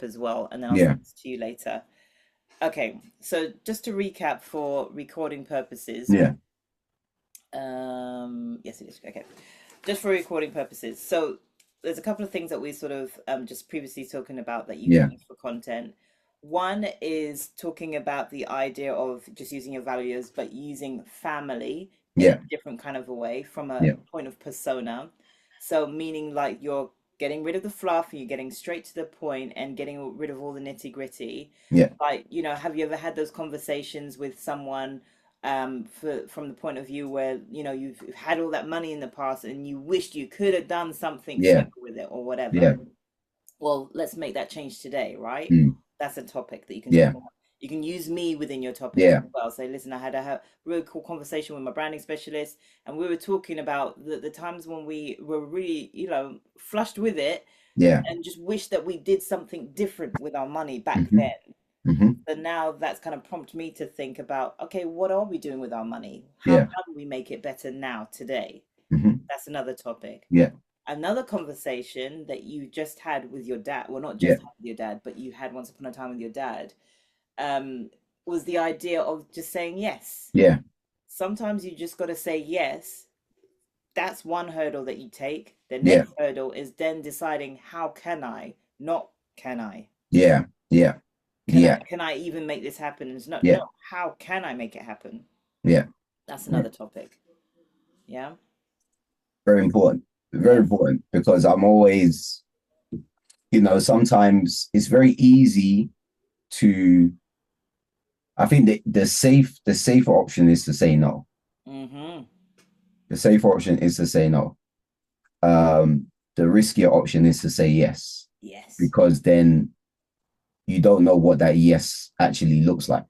as well, and then I'll Yeah. send this to you later. Okay, so just to recap for recording purposes. Yeah. Yes, it is. Okay, just for recording purposes. So there's a couple of things that we sort of just previously talking about that you can Yeah. use for content. One is talking about the idea of just using your values, but using family in a Yeah. different kind of a way from a Yeah. point of persona. So meaning like you're getting rid of the fluff and you're getting straight to the point and getting rid of all the nitty gritty. Yeah. Like, have you ever had those conversations with someone from the point of view where you've had all that money in the past and you wished you could have done something Yeah. clever with it or whatever? Yeah. Well, let's make that change today, right? Mm. That's a topic that you can talk Yeah. about. You can use me within your topic as Yeah. well. Say, listen, I had a really cool conversation with my branding specialist, and we were talking about the times when we were really, flushed with it Yeah. and just wish that we did something different with our money back Hmm. then. Hmm. So now that's kind of prompted me to think about, okay, what are we doing with our money? How Yeah. can we make it better now, today? Hmm. That's another topic. Yeah. Another conversation that you just had with your dad, well, not Yeah. just had with your dad, but you had once upon a time with your dad, um, was the idea of just saying yes. Yeah. Sometimes you just got to say yes. That's one hurdle that you take. The Yeah. next hurdle is then deciding how can I, not can I. Yeah. Yeah. Can I Yeah. can I even make this happen? It's not, Yeah. no, how can I make it happen? Yeah. That's Yeah. another topic. Yeah. Very important. Very Yes. important because I'm always, sometimes it's very easy to, I think the safer option is to say no. Mm-hmm. The safer option is to say no. The riskier option is to say yes, Yes. because then you don't know what that yes actually looks like.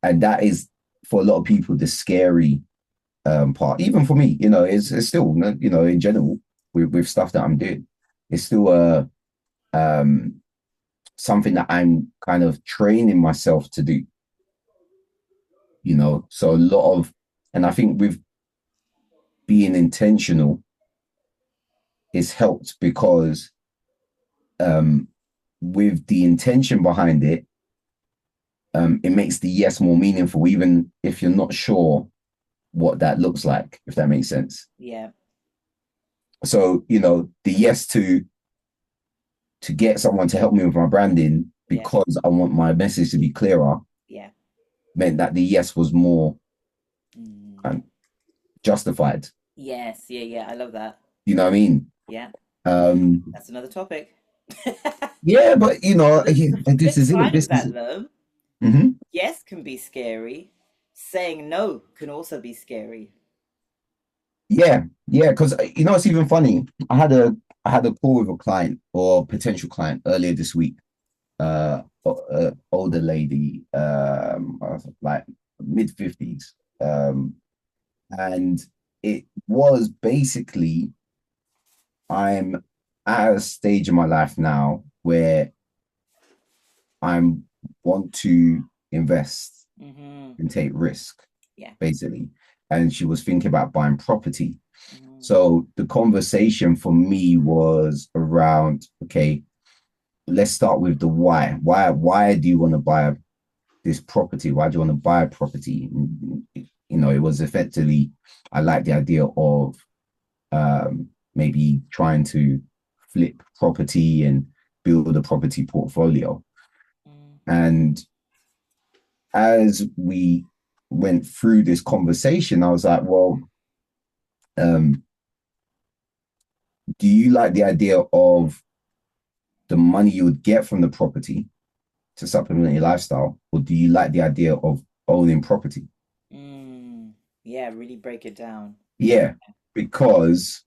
And that is, for a lot of people, the scary part. Even for me, it's still, in general, with stuff that I'm doing, it's still um, something that I'm kind of training myself to do. So a lot of, and I think with being intentional, is helped because um, with the intention behind it, it makes the yes more meaningful, even if you're not sure what that looks like, if that makes sense. Yeah. So, the yes to get someone to help me with my branding Yeah. because I want my message to be clearer Yeah. meant that the yes was more Mm. um, justified. Yes. Yeah. Yeah. I love that. You know what I mean? Yeah. Um, That's another topic. yeah, but The this flip is it. side This of is that, though, mhm. yes can be scary. Saying no can also be scary. Yeah, yeah. Because it's even funny. I had a call with a client or potential client earlier this week. Older lady, like mid 50s, and it was basically, I'm at a stage in my life now where I'm want to invest Mm-hmm. and take risk, Yeah. basically. And she was thinking about buying property. Mm-hmm. So the conversation for me was around, okay, let's start with the why. Why do you want to buy this property? Why do you want to buy a property? It was effectively, I like the idea of maybe trying to flip property and build a property portfolio. Mm. And as we went through this conversation, I was like, well, um, do you like the idea of the money you would get from the property to supplement your lifestyle, or do you like the idea of owning property? Mm. Yeah, really break it down. Yeah, because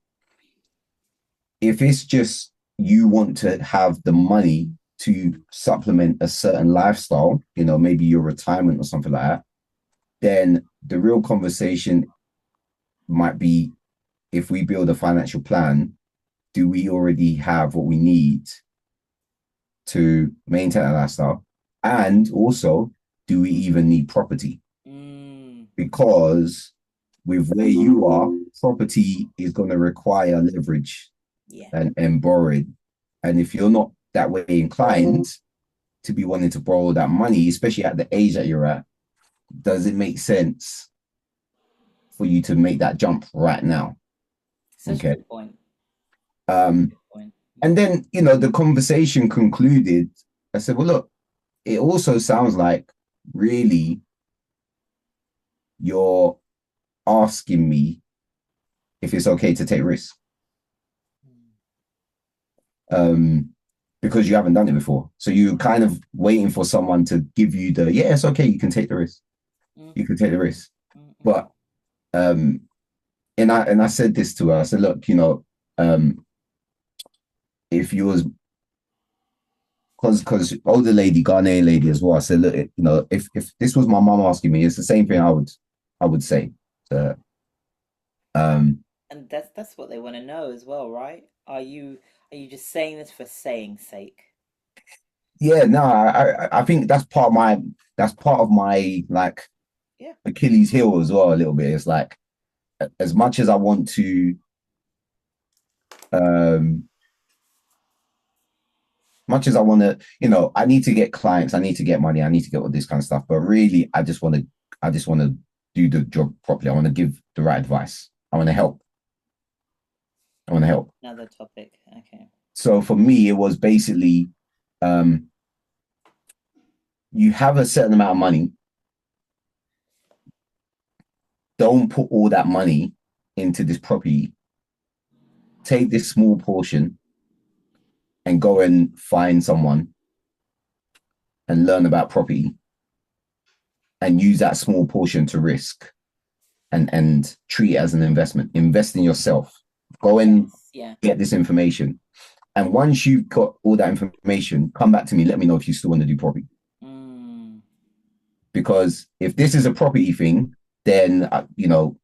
if it's just you want to have the money to supplement a certain lifestyle, maybe your retirement or something like that, then the real conversation might be, if we build a financial plan, do we already have what we need to maintain a lifestyle? And also, do we even need property? Mm. Because with where you are, property is going to require leverage Yeah. and borrowing. And if you're not that way inclined to be wanting to borrow that money, especially at the age that you're at, does it make sense for you to make that jump right now? Such a Okay. good point. Such a Um, good point. and then, the conversation concluded. I said, well, look, it also sounds like really you're asking me if it's okay to take risks. Um, because you haven't done it before. So you're kind of waiting for someone to give you the, yeah, it's okay, you can take the risk. Mm, You can take the risk. mm, mm. But um and I said this to her. I said, look, if you was because older lady, Ghanaian lady as well. I said, look, if this was my mom asking me, it's the same thing I would say. So, um, And that's what they want to know as well, right? Are you just saying this for saying sake? yeah, no, I think that's part of my like Yeah. Achilles heel as well. A little bit. It's like as much as I want to, um, much as I want to, I need to get clients, I need to get money, I need to get all this kind of stuff. But really, I just want to do the job properly. I want to give the right advice. I want to help. I want to help. Another topic. Okay. So for me, it was basically, um, you have a certain amount of money. Don't put all that money into this property. Take this small portion and go and find someone and learn about property and use that small portion to risk and treat it as an investment. Invest in yourself. Go and Yes. Yeah. get this information. And once you've got all that information, come back to me. Let me know if you still want to do property. Mm. Because if this is a property thing, then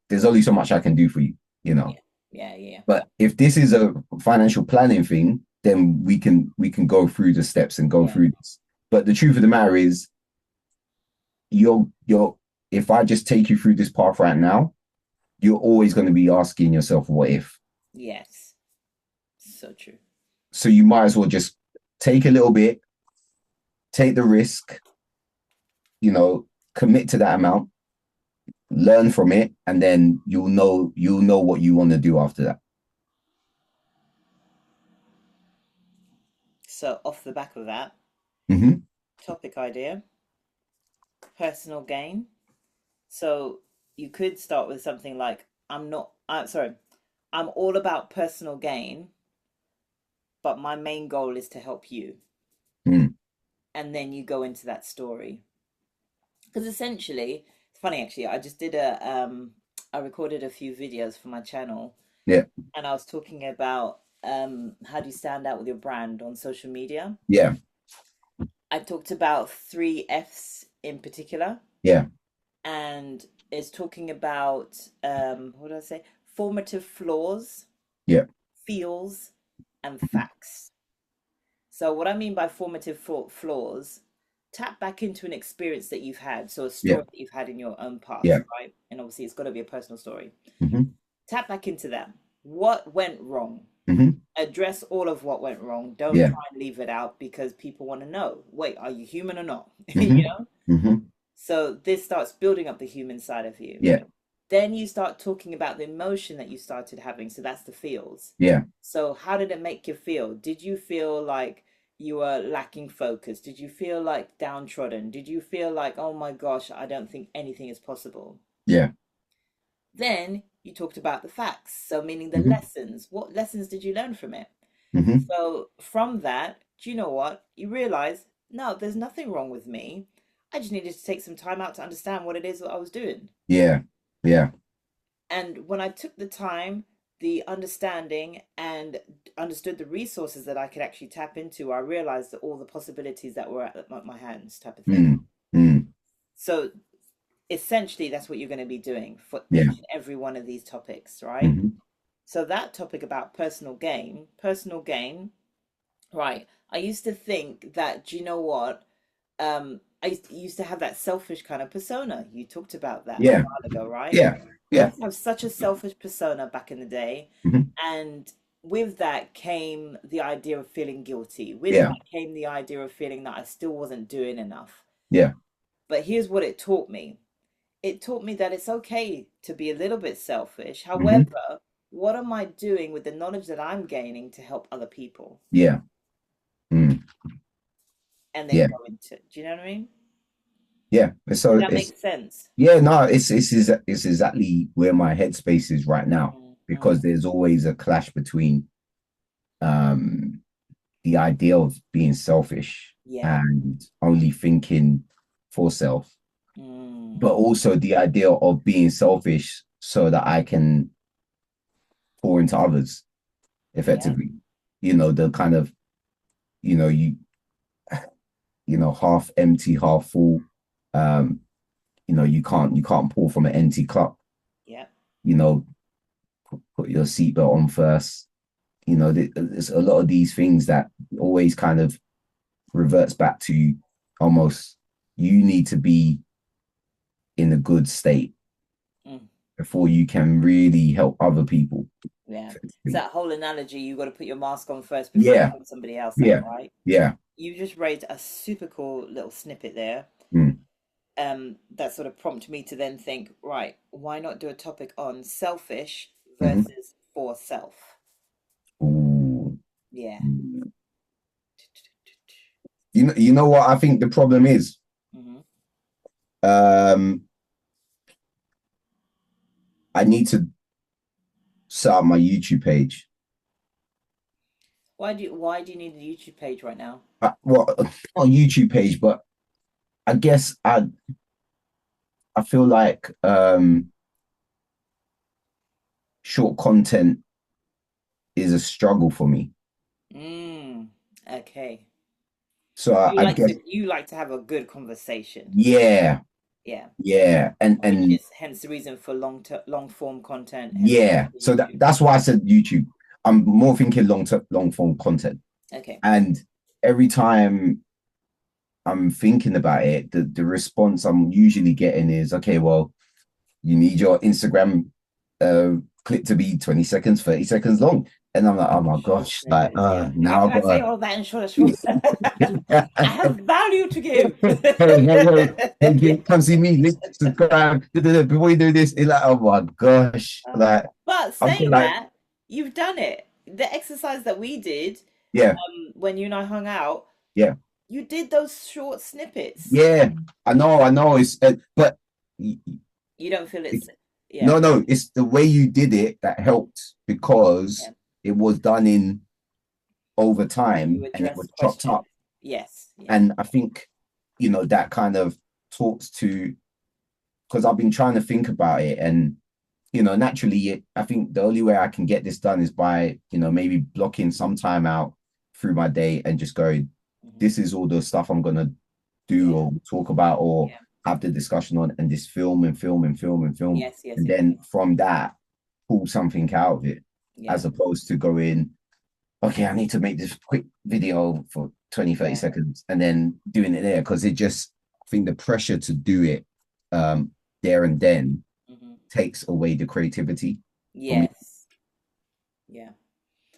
there's only so much I can do for you. You know. Yeah. Yeah. Yeah. But if this is a financial planning thing, then we can go through the steps and go Yeah. through this. But the truth of the matter is, you're if I just take you through this path right now, you're always going to be asking yourself, what if? Yes. So true. So you might as well just take a little bit, take the risk, commit to that amount, learn from it, and then you'll know what you want to do after that. So off the back of that, Mm-hmm. topic idea, personal gain. So you could start with something like, I'm sorry, I'm all about personal gain, but my main goal is to help you. Mm. And then you go into that story. Because essentially, it's funny actually, I recorded a few videos for my channel, Yeah. and I was talking about how do you stand out with your brand on social media. Yeah. I talked about three F's in particular, Yeah. and it's talking about what did I say? Formative flaws, Yeah. feels, and facts. So what I mean by formative flaws, tap back into an experience that you've had, so a Yeah. story that you've had in your own past, Yeah. right? And obviously it's got to be a personal story. Mm-hmm. Tap back into that. What went wrong? Mm-hmm. Address all of what went wrong. Don't Yeah. try and leave it out because people want to know. Wait, are you human or not? Mm-hmm. You know? Mm-hmm. So this starts building up the human side of you. Yeah. Then you start talking about the emotion that you started having. So that's the feels. Yeah. So how did it make you feel? Did you feel like you were lacking focus? Did you feel like downtrodden? Did you feel like, oh my gosh, I don't think anything is possible? Yeah. Then you talked about the facts. So meaning the Mm-hmm. lessons. What lessons did you learn from it? Mm-hmm. So from that, do you know what? You realize, no, there's nothing wrong with me. I just needed to take some time out to understand what it is that I was doing. Yeah. Yeah. And when I took the time, the understanding, and understood the resources that I could actually tap into, I realized that all the possibilities that were at my hands, type of thing. Mm. Mm. So essentially, that's what you're going to be doing for Yeah. each and every one of these topics, right? Mm-hmm. So that topic about personal gain, right? I used to think that, do you know what? I used to have that selfish kind of persona. You talked about that a Yeah. while ago, right? Yeah. I Yeah. used to have such a selfish persona back in the day, Mm-hmm. and with that came the idea of feeling guilty. With Yeah. that came the idea of feeling that I still wasn't doing enough. Yeah. But here's what it taught me. It taught me that it's okay to be a little bit selfish. Hmm. However, what am I doing with the knowledge that I'm gaining to help other people? Yeah. Mm. And then Yeah. go into, do you know what I mean? Yeah. Does So that it's make sense? yeah, no, it's exactly where my headspace is right now Mm. because there's always a clash between um the idea of being selfish Yeah. and only thinking for self, but Mm. also the idea of being selfish so that I can pour into others Yeah. effectively. You know, the kind of, you know, half empty, half full. Um, you can't pour from an empty cup. Yeah. You know, put your seatbelt on first. You know, there's a lot of these things that always kind of reverts back to almost you need to be in a good state Mm. before you can really help other people. Yeah. It's that whole analogy, you got to put your mask on first before you Yeah, help somebody else out, yeah, right? yeah. You just raised a super cool little snippet there. Mm. That sort of prompted me to then think, right, why not do a topic on selfish Hmm. versus for self? Ooh. Yeah. You know what I think the problem is? Hmm. Um, I need to set up my YouTube page. Why do you need a YouTube page right now? Well, not a YouTube page, but I guess I feel like short content is a struggle for me. Mm, okay. So I, You I like guess to you like to have a good conversation. yeah, Yeah. yeah, and Which and is hence the reason for long form content, hence yeah. the So YouTube. that's why I said YouTube. I'm more thinking long form content, Okay. and every time I'm thinking about it, the response I'm usually getting is, okay, well, you need your Instagram clip to be 20 seconds, 30 seconds long. And I'm like, oh my Short gosh, like snippets, yeah. How now can I've I say got all that in short? I have value to give. hey, come see me, link, subscribe, before you do this, it's like, oh my gosh. Like But I'm saying like, that, you've done it. The exercise that we did yeah, when you and I hung out, yeah, you did those short snippets. yeah. I know it's but You don't feel it, it's, yeah, no, it's the way you did it that helped yeah. because it was done in over You time and it address was chopped questions. up. Yes, yeah. And I think, that kind of talks to, because I've been trying to think about it. And, naturally, I think the only way I can get this done is by, maybe blocking some time out through my day and just going, Hmm. this is all the stuff I'm going to do Yeah, or talk about or yeah. have the discussion on and just film and film and film and film. Yes, yes, And yes. then from that, pull something out of it Yeah, as opposed to going, okay, I need to make this quick video for 20, 30 yeah. seconds and then doing it there because I think the pressure to do it there and then Hmm. takes away the creativity for me. Yes, yeah.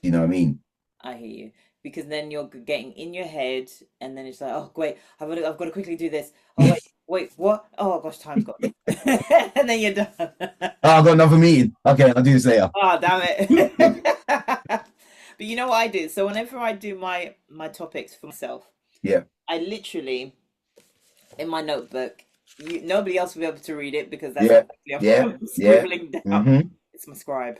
You know what I mean? I hear you. Because then you're getting in your head, and then it's like, oh wait, I've got to quickly do this. Oh wait, what? Oh gosh, time's gone, and then you're done. Oh, I've got another meeting. Okay, I'll do this later. Oh damn it! But you know what I do? So whenever I do my topics for myself, Yeah, I literally in my notebook. Nobody else will be able to read it because that's yeah, exactly what yeah, I'm yeah. scribbling down. Mm-hmm. It's my scribe.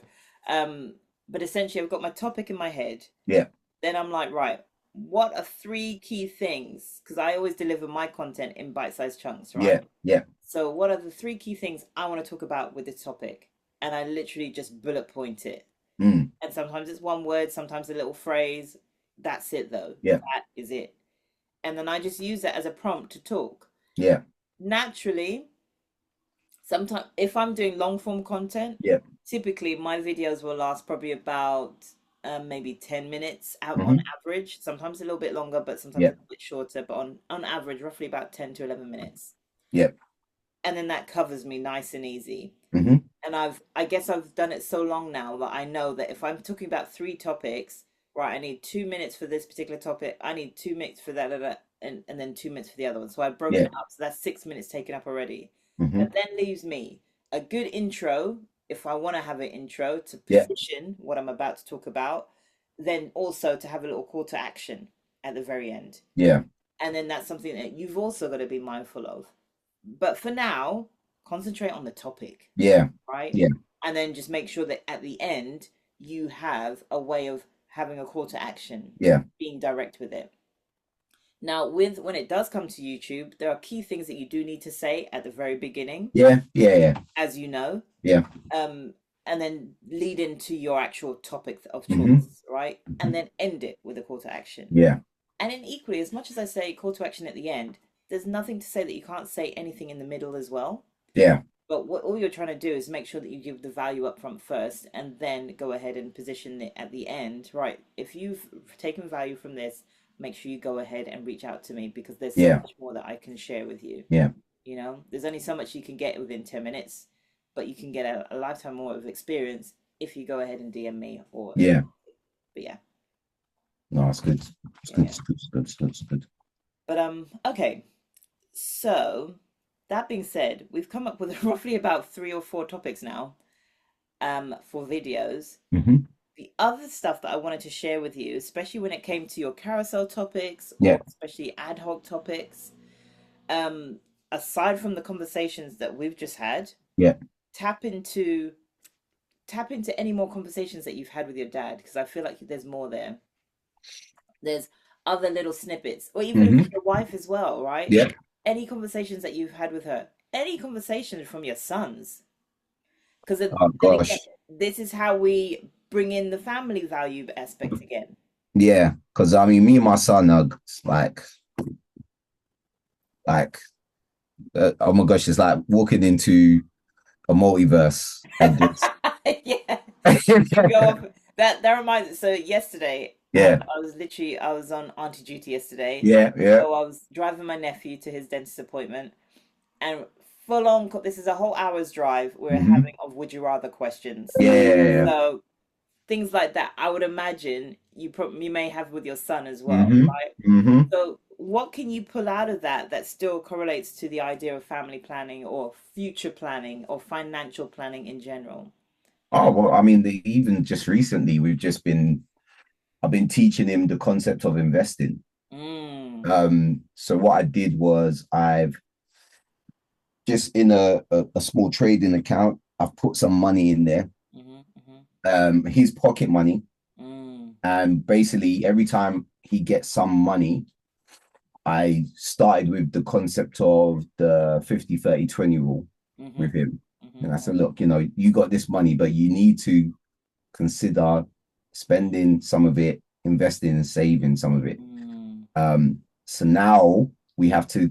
But essentially, I've got my topic in my head. Yeah, Then I'm like, right, what are three key things? Because I always deliver my content in bite-sized chunks, right? yeah, yeah. So what are the three key things I want to talk about with this topic? And I literally just bullet point it. Mm, And sometimes it's one word, sometimes a little phrase. That's it though. yeah, That is it. And then I just use that as a prompt to talk. yeah, Naturally, sometimes if I'm doing long form content, yeah. typically my videos will last probably about maybe 10 minutes out on Mm-hmm. average, sometimes a little bit longer, but sometimes a Yeah, little bit shorter, but on average, roughly about 10 to 11 minutes. yeah. And then that covers me nice and easy. Mm-hmm. And I guess I've done it so long now that I know that if I'm talking about three topics, right, I need 2 minutes for this particular topic, I need 2 minutes for that, and then 2 minutes for the other one. So I've broken Yeah. it up. So that's 6 minutes taken up already. Hmm. That then leaves me a good intro, if I want to have an intro to Yeah. position what I'm about to talk about, then also to have a little call to action at the very end. Yeah. And then that's something that you've also got to be mindful of. But for now, concentrate on the topic, Yeah. right? Yeah. And then just make sure that at the end you have a way of having a call to action, Yeah. being direct with it. Now, with when it does come to YouTube, there are key things that you do need to say at the very beginning, Yeah. Yeah. Yeah. as you know, Yeah. um, and then lead into your actual topic of Hmm. choice, right? And then end it with a call to action. Yeah. And then equally, as much as I say call to action at the end, there's nothing to say that you can't say anything in the middle as well. Yeah. But what all you're trying to do is make sure that you give the value up front first and then go ahead and position it at the end. Right. If you've taken value from this, make sure you go ahead and reach out to me because there's so Yeah. much more that I can share with you. Yeah. You know, there's only so much you can get within 10 minutes, but you can get a lifetime more of experience if you go ahead and DM me or email. Yeah. But yeah, No, it's good. It's yeah, good. yeah. It's good. It's good. It's good. It's good. But okay. So that being said, we've come up with roughly about 3 or 4 topics now for videos. Hmm. The other stuff that I wanted to share with you, especially when it came to your carousel topics Yeah. or especially ad hoc topics, um, aside from the conversations that we've just had, Yeah. tap into tap into any more conversations that you've had with your dad because I feel like there's more there. There's other little snippets, or even with Hmm. your wife as well, right? Yeah. Any conversations that you've had with her, any conversations from your sons, because Oh then again, gosh. this is how we bring in the family value aspect again. Yeah. Because I mean, me and my son are like, oh my gosh, it's like walking into a multiverse and just Yeah, you go off. That reminds me. So yesterday, yeah. I was literally I was on auntie duty yesterday, Yeah. Yeah. so I was driving my nephew to his dentist appointment, and full on. This is a whole hour's drive. We're Hmm. having of would you rather questions. Yeah. Yeah. So things like that, I would imagine you may have with your son as Yeah. well, Hmm. right? Hmm. So what can you pull out of that that still correlates to the idea of family planning or future planning or financial planning in general? Oh well, I mean, even just recently, I've been teaching him the concept of investing. Mm, So what I did was I've just in a small trading account, I've put some money in there, mm-hmm. his pocket money. Mm, And basically, every time he gets some money, I started with the concept of the 50-30-20 rule mm-hmm, with him. mm-hmm, And I said, look, you got this money, but you need to consider spending some of it, investing and saving some of it. mm, So now we have to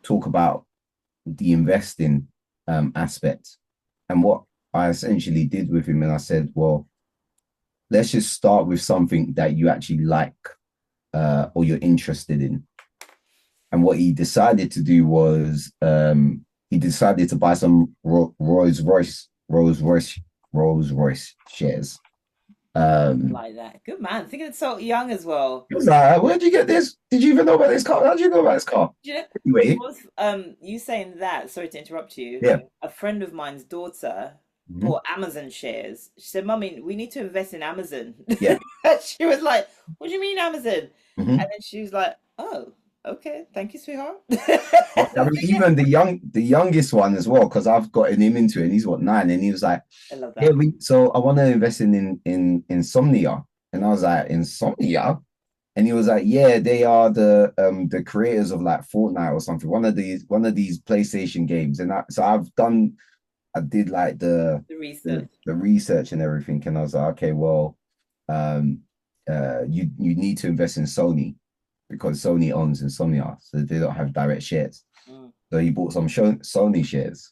talk about the investing aspect. And what I essentially did with him, and I said, well, let's just start with something that you actually like or you're interested in. And what he decided to do was he decided to buy some Rolls Royce shares. Um, like that. Good man. Thinking it's so young as well. he was like, "Where'd you get this? Did you even know about this car? How did you know about this car?" You know, Anyway, was you saying that, sorry to interrupt you. yeah. A friend of mine's daughter Mhm. bought Amazon shares. She said, Mummy, we need to invest in Amazon. Yeah. She was like, what do you mean Amazon? And Mhm. then she was like, oh, okay, thank you, sweetheart. I mean, even the youngest one as well, because I've gotten him into it, and he's what 9, and he was like, I love "Yeah, that. so I want to invest in Insomnia," and I was like, "Insomnia," and he was like, "Yeah, they are the creators of like Fortnite or something, one of these PlayStation games," and so I did like The the research. the research and everything, and I was like, okay, well, um, you need to invest in Sony because Sony owns Insomnia, so they don't have direct shares. Mm, So he bought some Sony shares.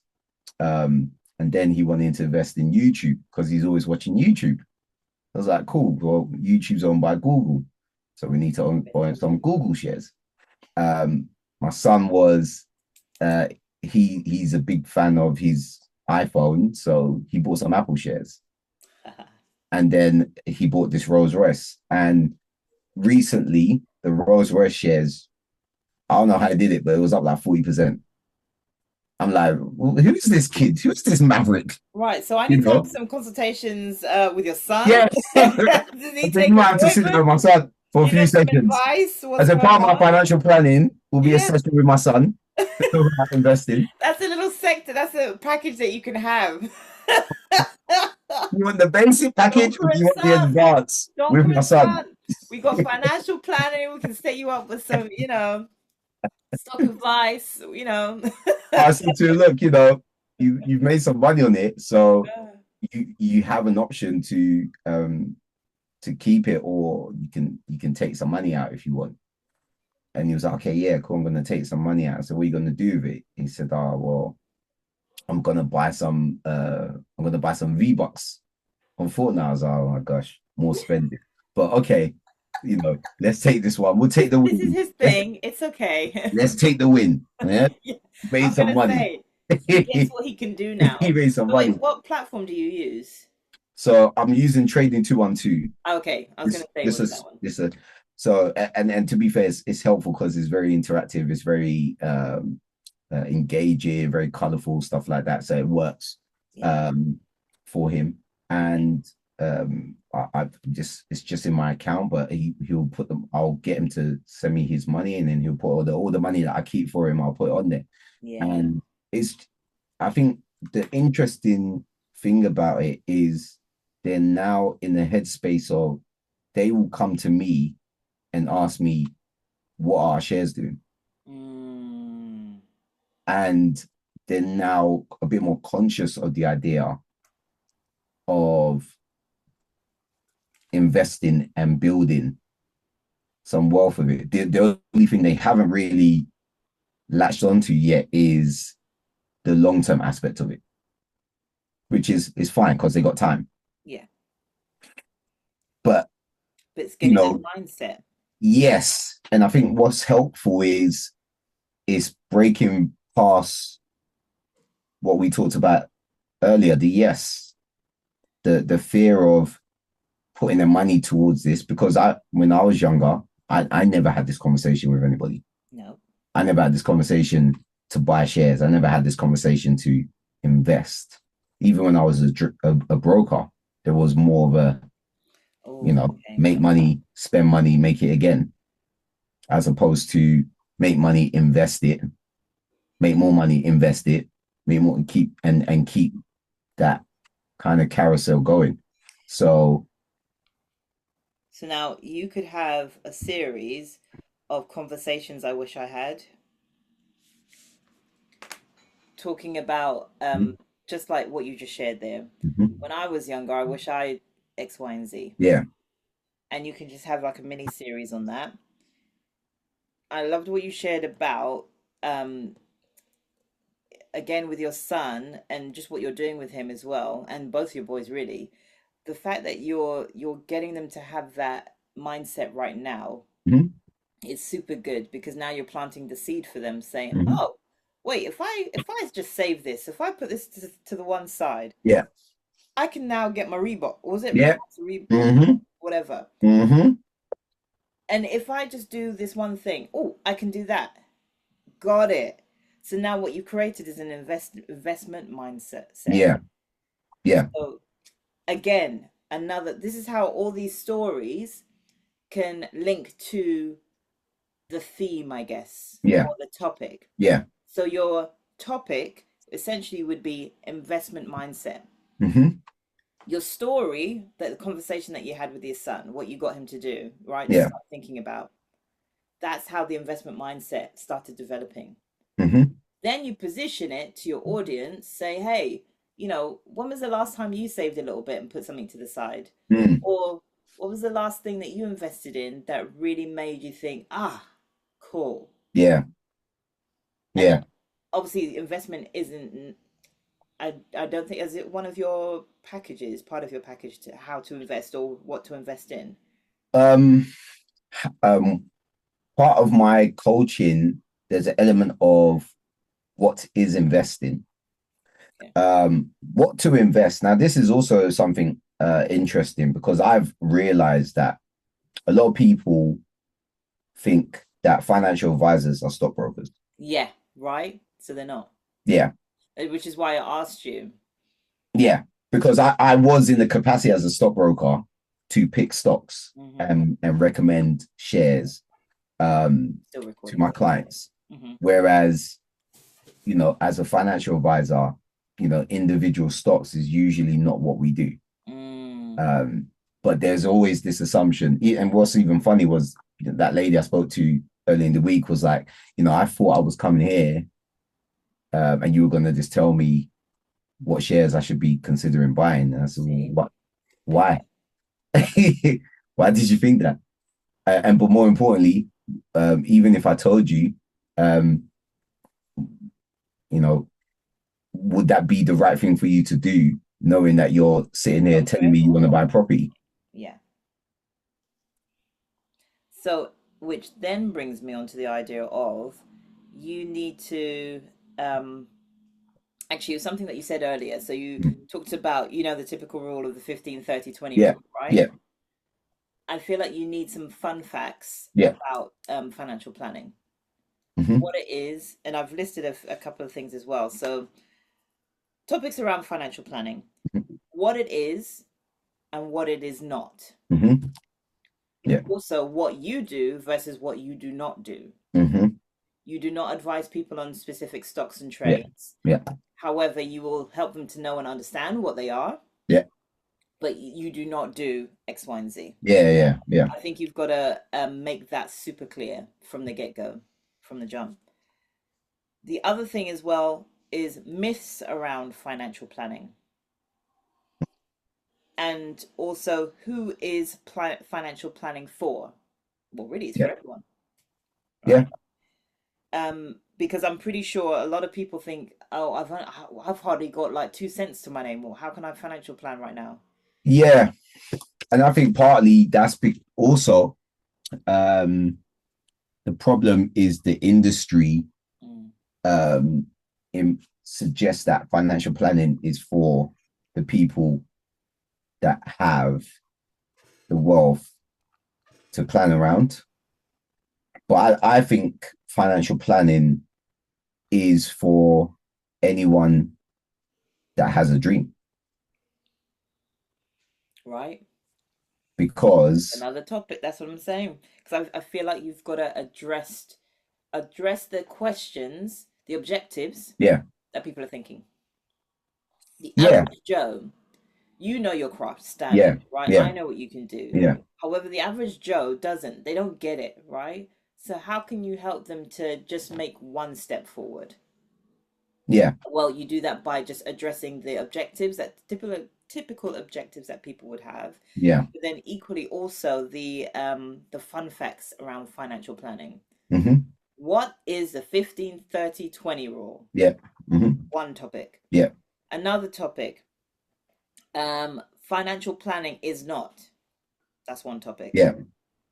And then he wanted to invest in YouTube because he's always watching YouTube. I was like, cool. Well, YouTube's owned by Google. So we need to own some Google shares. My son was he's a big fan of his iPhone, so he bought some Apple shares, and then he bought this Rolls Royce. And recently, the Rolls Royce shares, I don't know how he did it, but it was up like 40%. I'm like, well, who's this kid? Who's this maverick? Right, so I You need to have know? some consultations with your son. Yeah. Does I he think you take might have to sit there with appointments? my son for a Do you few get some seconds. advice? As What's a going part of my on? financial planning, will be a Yeah, session with my son about investing. that's a little sector. That's a package that you can have. You want the basic package or Donkor do and you want the Son. advance with Donkor my and son? Son. We got financial planning. We can set you up with some, stock advice. I said to him, look, you've made some money on it, so you have an option to keep it, or you can take some money out if you want. And he was like, okay, yeah, cool, I'm gonna take some money out. So what are you gonna do with it? He said, oh well, I'm gonna buy some V-Bucks on Fortnite. I was like, oh my gosh, more spending. But okay, let's take this one. We'll take the This is win. his Let's thing. It's okay. let's take the win. Yeah, Yeah, made I'm some gonna money. say he gets He what he can do now. made some So wait, money. what platform do you use? So I'm using Trading 212. Okay, I was This gonna say this what's that is one? this is so and to be fair, it's helpful because it's very interactive. It's very engaging, very colorful stuff like that. So it works Yeah, um, for him. yeah, And I've just it's just in my account, but he'll put them. I'll get him to send me his money, and then he'll put all the money that I keep for him. I'll put it on there, yeah. and it's. I think the interesting thing about it is they're now in the headspace of they will come to me and ask me what our shares doing, Mm, and they're now a bit more conscious of the idea of investing and building some wealth of it. The only thing they haven't really latched onto yet is the long term aspect of it, which is fine because they got time. yeah, But but it's you getting that know, mindset. yes, and I think what's helpful is breaking past what we talked about earlier. The fear of putting the money towards this, because when I was younger, I never had this conversation with anybody. No. I never had this conversation to buy shares. I never had this conversation to invest. Even when I was a broker, there was more of a, Oh, okay. make money, spend money, make it again, as opposed to make money, invest it, make more money, invest it, make more, and keep that kind of carousel going. So, So now you could have a series of conversations I wish I had, talking about just like what you just shared there. mhm, When I was younger, I wish I X, Y, and Z. yeah, And you can just have like a mini series on that. I loved what you shared about um again with your son and just what you're doing with him as well, and both your boys really. The fact that you're getting them to have that mindset right now mhm, is super good because now you're planting the seed for them saying, mhm, "Oh, wait, if I just save this, if I put this to the one side, yeah, I can now get my Reebok. Was it yeah, Reebok? hmm Whatever. hmm And if I just do this one thing, oh, I can do that. Got it. So now what you created is an investment mindset set. yeah, yeah, So again, another this is how all these stories can link to the theme, I guess, yeah, or the topic. yeah, So your topic essentially would be investment mindset. hmm Your story, that the conversation that you had with your son, what you got him to do, right? yeah, Start thinking about. That's how the investment mindset started developing. hmm Then you position it to your audience, say, hey, when was the last time you saved a little bit and put something to the side? mm, Or what was the last thing that you invested in that really made you think, cool? yeah, And yeah. obviously, investment isn't, I don't think, is it one of your packages, part of your package to how to invest or what to invest in? Um, um, Part of my coaching, there's an element of what is investing. Okay. What to invest. Now, this is also something interesting because I've realized that a lot of people think that financial advisors are stockbrokers. Yeah, right. So they're not. Yeah, Which is why I asked you. yeah, because I was in the capacity as a stockbroker to pick stocks Hmm. and recommend shares Still to recording. my clients. Hmm. Whereas, as a financial advisor, individual stocks is usually not what we do. Mm. Um, but there's always this assumption. And what's even funny was that lady I spoke to early in the week was like, I thought I was coming here and you were going to just tell me what shares I should be considering buying. And I said, well, See? what? Why? Why did you think that? But more importantly, even if I told you, um, you know, would that be the right thing for you to do, knowing that you're sitting here Not for telling me you want to everyone. buy property? Yeah. So, which then brings me on to the idea of you need to um actually it was something that you said earlier. So you Mm. talked about, the typical rule of the 15-30-20 Yeah, rule, right? yeah, I feel like you need some fun facts yeah. about financial planning. Hmm. What it is, and I've listed a couple of things as well. So, topics around financial planning, what it is and what it is not. Hmm. Yeah. Also, what you do versus what you do not do. Hmm. You do not advise people on specific stocks and Yeah, trades. yeah, However, you will help them to know and understand what they are, yeah, but you do not do X, Y, and Z. yeah, yeah, yeah, I think you've got to make that super clear from the get go, from the jump. The other thing as well is myths around financial planning. And also, who is financial planning for? Well, really, it's for yeah, everyone, yeah. right? Because I'm pretty sure a lot of people think, oh, I've hardly got like 2 cents to my name, or how can I financial plan right now? Yeah. And I think partly also um, the problem is the industry Mm. um, suggests that financial planning is for the people that have the wealth to plan around. But I think financial planning is for anyone that has a dream Right? because, Another topic. That's what I'm saying. Because I feel like you've got to address the questions, the objectives yeah, that people are thinking. The yeah, average Joe, you know your craft yeah, standard, right? yeah, I know what you can do. yeah, However, the average Joe doesn't. They don't get it, right? So how can you help them to just make one step forward? yeah, Well, you do that by just addressing the objectives that typical objectives that people would have, yeah. but then equally also the fun facts around financial planning. Hmm. What is the 15-30-20 rule? Yeah. Hmm. One topic. Yeah. Another topic. Financial planning is not. That's one topic. Yeah.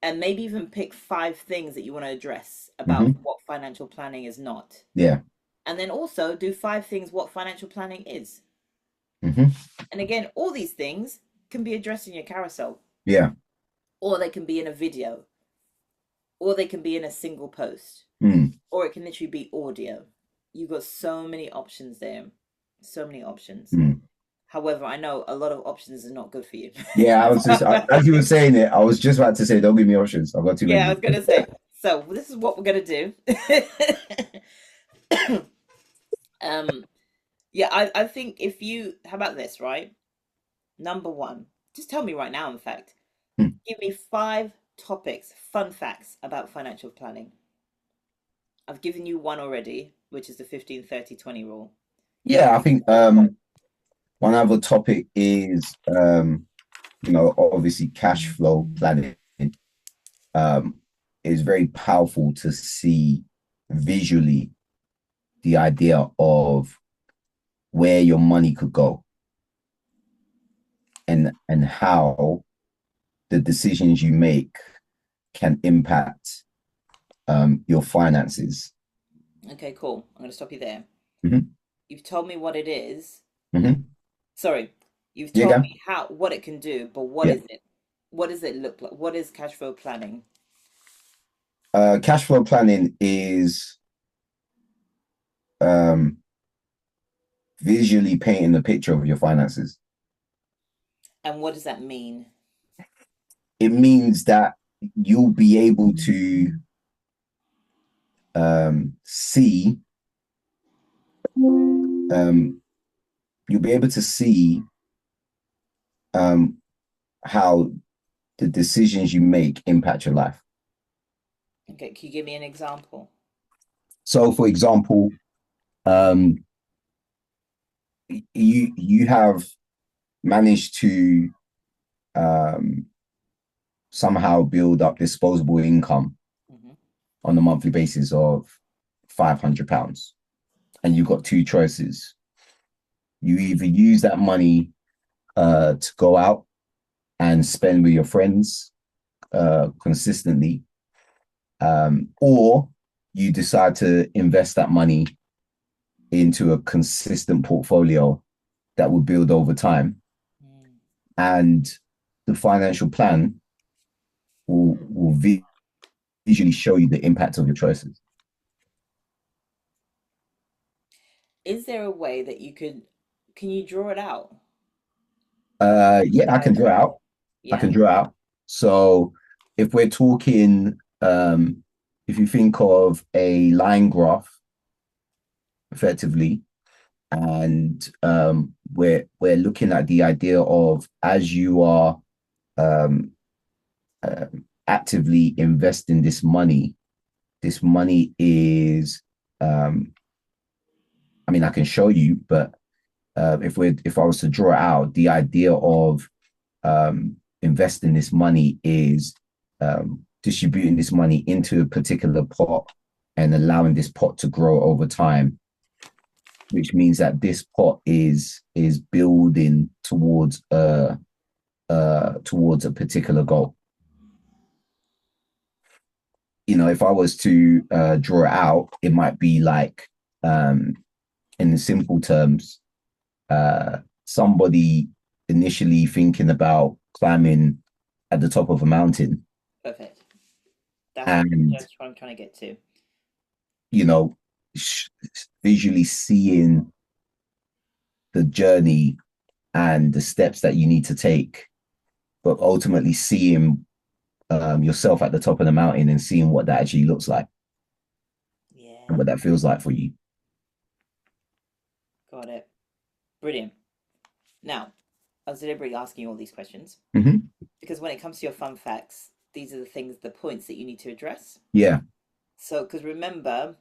And maybe even pick 5 things that you want to address about Hmm. what financial planning is not. Yeah. And then also do 5 things what financial planning is. Hmm. And again, all these things can be addressed in your carousel, Yeah. or they can be in a video, or they can be in a single post, Mm. or it can literally be audio. You've got so many options there. So many options. Mm. However, I know a lot of options are not good for you. Yeah, as you were saying it, I was just about to say, don't give me options. I've got too Yeah, I many. was gonna say. So this is what we're gonna do. um, yeah, I think if you, how about this, right? Number one, just tell me right now, in fact, Mm. give me 5 topics, fun facts about financial planning. I've given you one already, which is the 15-30-20 rule. Yeah, I Give me think 5 topics. one other topic is obviously cash flow planning. Um, is very powerful to see visually the idea of where your money could go and how the decisions you make can impact your finances. Okay, cool. I'm gonna stop you there. Mhm. you've told me what it is. Hmm. Sorry, you've Yeah, told again. me how what it can do, but what Yeah. is it? What does it look like? What is cash flow planning? Cash flow planning is um, visually painting the picture of your finances. And what does that mean? It means that you'll be able to see, um, you'll be able to see um, how the decisions you make impact your life. Okay, can you give me an example? So, for example, um, you have managed to um, somehow build up disposable income Hmm. on a monthly basis of £500, and you've got two choices. You either use that money to go out and spend with your friends consistently, or you decide to invest that money into a consistent portfolio that will build over time. Mm. And the financial plan will visually show you the impact of your choices. Is there a way that you could, can you draw it out? A Yeah, I can draw diagram? out. I Yeah? can draw out. So if we're talking, if you think of a line graph, effectively, and we're looking at the idea of as you are um, actively investing this money is, um, I mean, I can show you, but if I was to draw it out, the idea of investing this money is distributing this money into a particular pot and allowing this pot to grow over time, which means that this pot is building towards a particular goal. You know, if I was to draw it out, it might be like, um, in simple terms, somebody initially thinking about climbing at the top of a mountain, Perfect. That's the and that's what I'm trying to get to. you know, visually seeing the journey and the steps that you need to take, but ultimately seeing yourself at the top of the mountain and seeing what that actually looks like Yeah, and what that feels like for you. got it. Brilliant. Now, I was deliberately asking you all these questions Mm-hmm. because when it comes to your fun facts, these are the things, the points that you need to address. Yeah, So, because remember,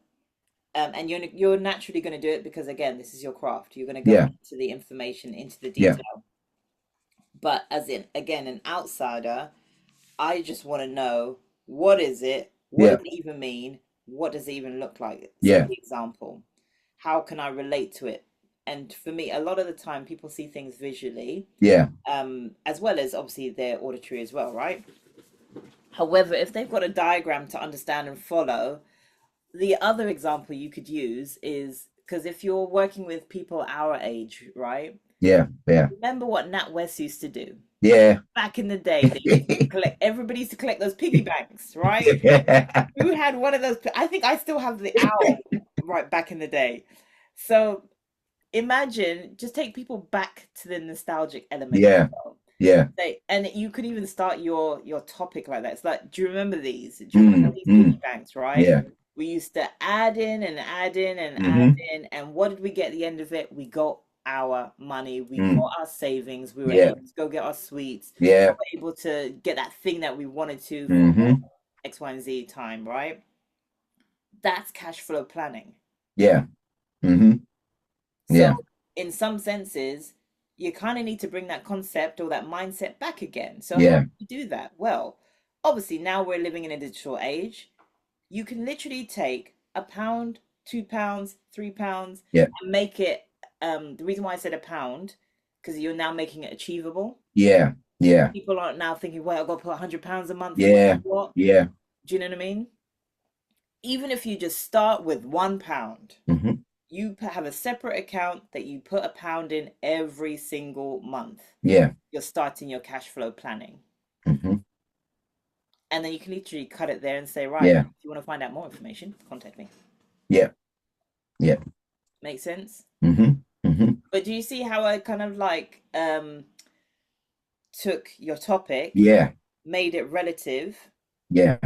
and you're naturally going to do it because again, this is your craft. You're going to go yeah, into the information, into the yeah, detail. But as in, again, an outsider, I just want to know what is it? What yeah, does it even mean? What does it even look like? So, yeah, for example, how can I relate to it? And for me, a lot of the time, people see things visually, yeah, as well as obviously their auditory as well, right? However, if they've got a diagram to understand and follow, the other example you could use is because if you're working with people our age, right? yeah, yeah, Remember what Nat West used to do yeah. back in the day? They used to collect. Everybody used to collect those piggy banks, right? Who had one of those? I think I still have the owl right back in the day. So imagine, just take people back to the nostalgic element as Yeah, well. yeah. And you could even start your topic like that. It's like, do you remember these? Do you remember Mm, these piggy mm, banks, right? yeah. We used to add in and add in and add Mm-hmm. in, and what did we get at the end of it? We got our money, we Mm, got our savings, we were yeah, able to go get our sweets, we yeah. were able to get that thing that we wanted to for Mm-hmm. X, Y, and Z time, right? That's cash flow planning. Yeah. Mm-hmm. So, Yeah. in some senses, you kind of need to bring that concept or that mindset back again. So, how Yeah. do you do that? Well, obviously, now we're living in a digital age. You can literally take a pound, £2, £3, Yeah. and make it. The reason why I said a pound, because you're now making it achievable. Yeah. Yeah. People aren't now thinking, well, I've got to put £100 a month in, Yeah. what? Yeah. Do you know what I mean? Even if you just start with £1, Mm-hmm. You have a separate account that you put £1 in every single month. Yeah. You're starting your cash flow planning. Hmm. And then you can literally cut it there and say, right, Yeah. if you want to find out more information, contact me. Yeah. Yeah. Make sense? Hmm. Hmm. But do you see how I kind of like took your topic, Yeah. made it relative? Yeah.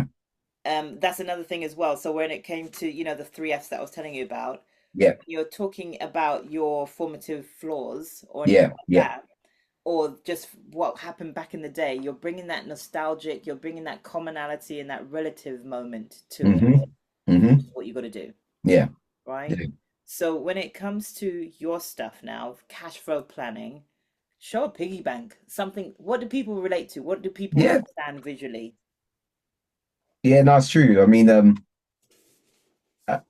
That's another thing as well. So when it came to, the three F's that I was telling you about, Yeah. when you're talking about your formative flaws or anything Yeah. like Yeah. that, or just what happened back in the day, you're bringing that nostalgic, you're bringing that commonality and that relative moment to it, Hmm. Hmm. what you got to do, Yeah. right? Yeah. So when it comes to your stuff now, cash flow planning, show a piggy bank. Something, what do people relate to? What do people Yeah. understand visually? Yeah. No, it's true. I mean,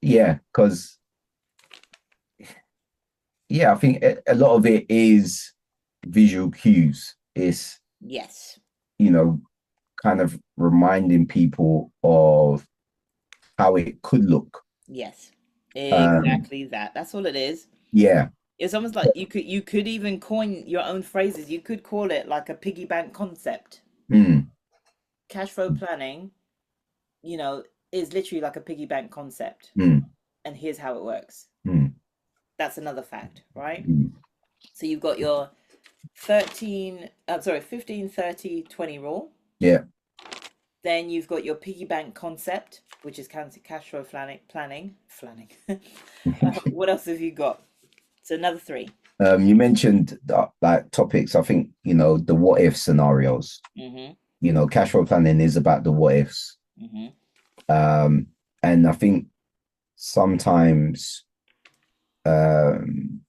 yeah, because yeah, I think a lot of it is visual cues. It's, Yes. you know, kind of reminding people of how it could look. Yes. Um, Exactly that. That's all it is. yeah. It's almost like you could even coin your own phrases. You could call it like a piggy bank concept. Mm, Cash flow planning, you know, is literally like a piggy bank concept. mm, And here's how it works. mm, That's another fact, right? mm. So you've got your 13, sorry, 15, 30, 20 rule. Yeah. Then you've got your piggy bank concept, which is cash flow planning. What else have you got? So another three. You mentioned like topics. I think, the what if scenarios. Mm-hmm. Cash flow planning is about the what ifs. Mm-hmm. Um, and I think sometimes um,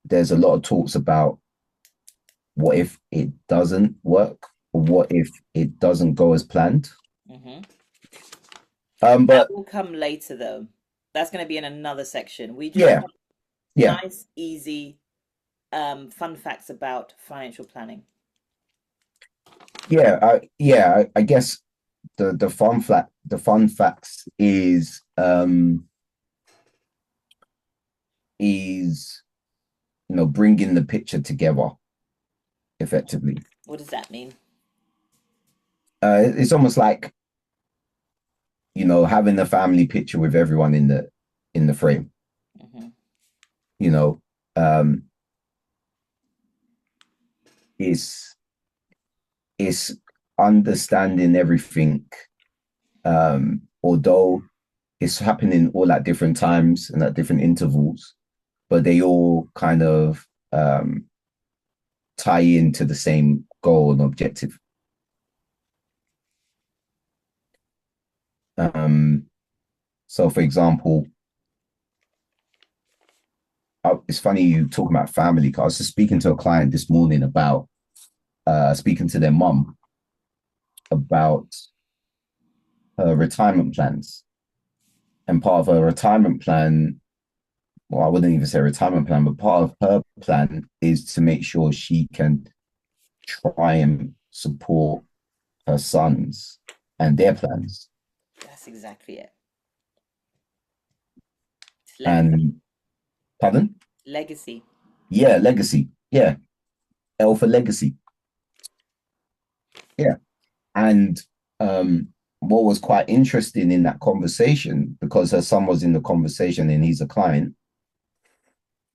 there's a lot of talks about what if it doesn't work, or what if it doesn't go as planned. Mm-hmm. That But will come later though. That's going to be in another section. We just yeah, want yeah, nice, easy, fun facts about financial planning. I guess the fun facts is bringing the picture together effectively. What does that mean? It's almost like having a family picture with everyone in the frame. Mm-hmm. You know, um, it's it's understanding everything, although it's happening all at different times and at different intervals, but they all kind of tie into the same goal and objective. Um, so, for example, it's funny you talking about family. Because I was just speaking to a client this morning about speaking to their mum about her retirement plans, and part of her retirement plan, well, I wouldn't even say retirement plan, but part of her plan is to make sure she can try and support her sons and their plans. That's exactly it. It's legacy. And pardon? Legacy. Yeah, legacy. Yeah, L for legacy. Yeah. And what was quite interesting in that conversation, because her son was in the conversation and he's a client,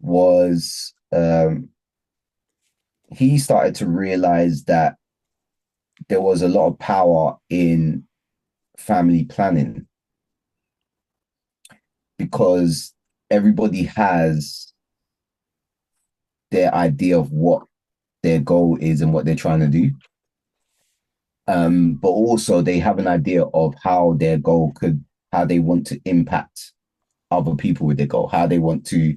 was he started to realize that there was a lot of power in family planning because everybody has their idea of what their goal is and what they're trying to do. But also they have an idea of how they want to impact other people with their goal, how they want to,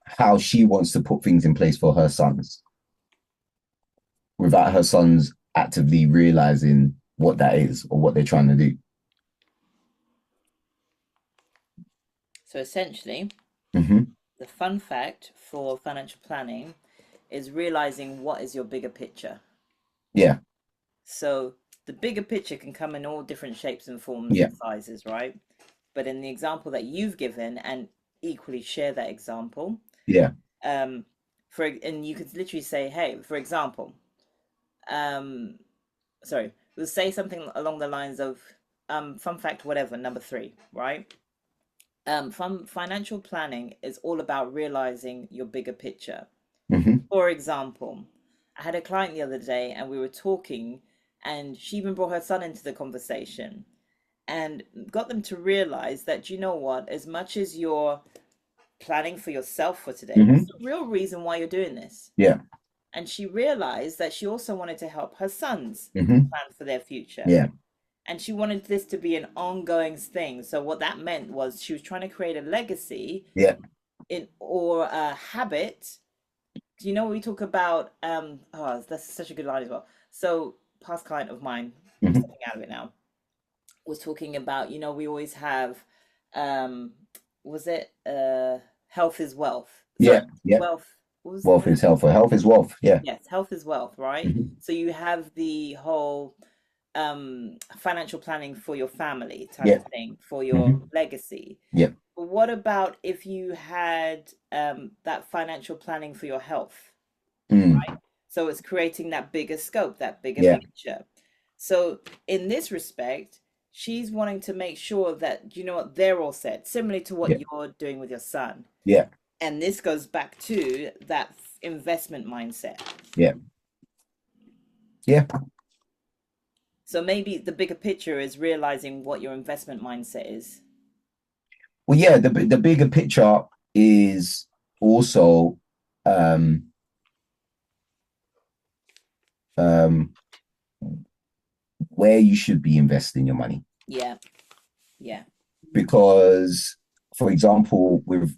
how she wants to put things in place for her sons without her sons actively realizing what that is or what they're trying to do. So essentially, Mm-hmm. the fun fact for financial planning is realizing what is your bigger picture. Yeah, So the bigger picture can come in all different shapes and forms yeah, and sizes, right? But in the example that you've given, and equally share that example, Yeah. um, and you could literally say, hey, for example, um, sorry, we'll say something along the lines of, fun fact, whatever, number three, right? Financial planning is all about realizing your bigger picture. Hmm. For example, I had a client the other day and we were talking, and she even brought her son into the conversation and got them to realize that, you know what, as much as you're planning for yourself for today, what's Hmm. the real reason why you're doing this? Yeah. And she realized that she also wanted to help her sons Hmm. plan for their future. Yeah. And she wanted this to be an ongoing thing. So what that meant was she was trying to create a legacy Yeah. in or a habit. You know, we talk about oh, that's such a good line as well. So past client of mine, I'm Hmm. stepping out of it now, was talking about, you know, we always have um was it health is wealth. Sorry, Yeah. Yeah. wealth. What Wealth was is health. Health is wealth. Yeah. Yes, health is wealth, right? Hmm. So you have the whole financial planning for your family type Yeah. of thing, for your Hmm. legacy. Yeah. But what about if you had that financial planning for your health? Mm. So it's creating that bigger scope, that bigger Yeah. picture. So in this respect, she's wanting to make sure that, you know what, they're all set, similarly to what Yeah. you're doing with your son. Yeah. And this goes back to that investment mindset. Yeah. Yeah. So maybe the bigger picture is realizing what your investment mindset is. Well, yeah, the bigger picture is also um um where you should be investing your money. Yeah, yeah, Because, for example, with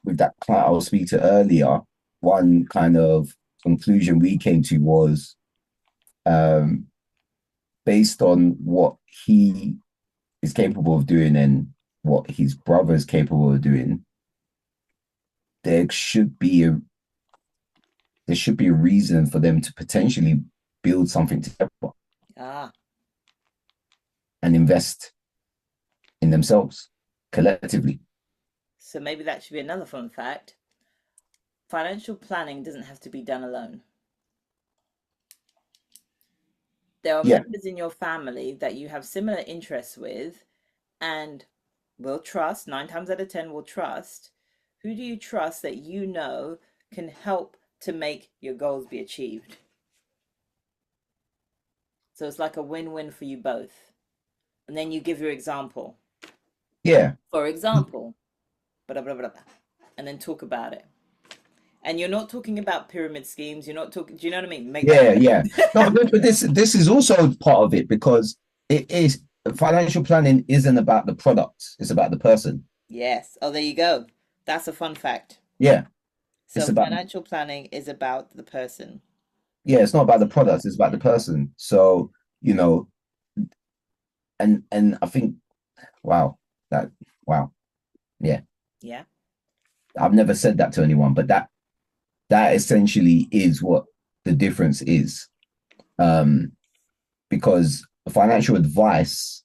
that client I was speaking to earlier, one kind of conclusion we came to was um based on what he is capable of doing and what his brother is capable of doing, there should be a there should be a reason for them to potentially build something together ah, and invest in themselves collectively. so maybe that should be another fun fact. Financial planning doesn't have to be done alone. There are Yeah, members in your family that you have similar interests with and will trust, 9 times out of 10 will trust. Who do you trust that you know can help to make your goals be achieved? So it's like a win-win for you both. And then you give your example. yeah, For example, blah, blah, blah, blah, and then talk about it. And you're not talking about pyramid schemes. You're not talking, do you know what I mean? Make that yeah, yeah. No, clear. but this is also part of it because it is financial planning isn't about the product; it's about the person. Yes. Oh, there you go. That's a fun fact. Yeah, it's So about financial planning is about the person. yeah, it's not about the product; it's about the person. So you know, and I think wow, that wow, yeah. Yeah. I've never said that to anyone, but that essentially is what the difference is. Um, because financial advice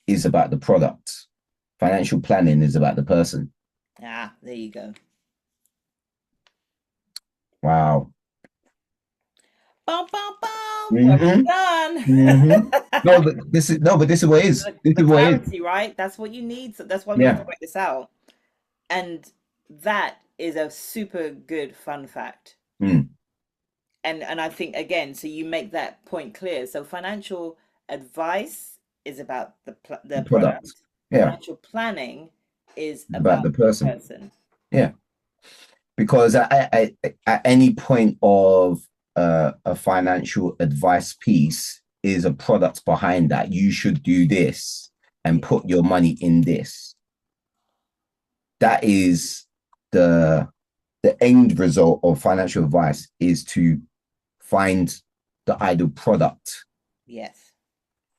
is about the product, financial planning is about the person. Ah, there you go. Wow. Bum, bum, bum. Well, we're Mm-hmm. done. Mm-hmm. No, but this is no, but this is what it is. This The is what it is. clarity, right? That's what you need. So that's why we need to Yeah. work this out. And that is a super good fun fact. Mm. And I think again, so you make that point clear. So financial advice is about the The product. product. Yeah. Financial planning is It's about about the the person. person. Yeah. Because at any point of a financial advice piece is a product behind that. You should do this and Yeah. put your money in this. That is the the end result of financial advice is to find the ideal product. Yes.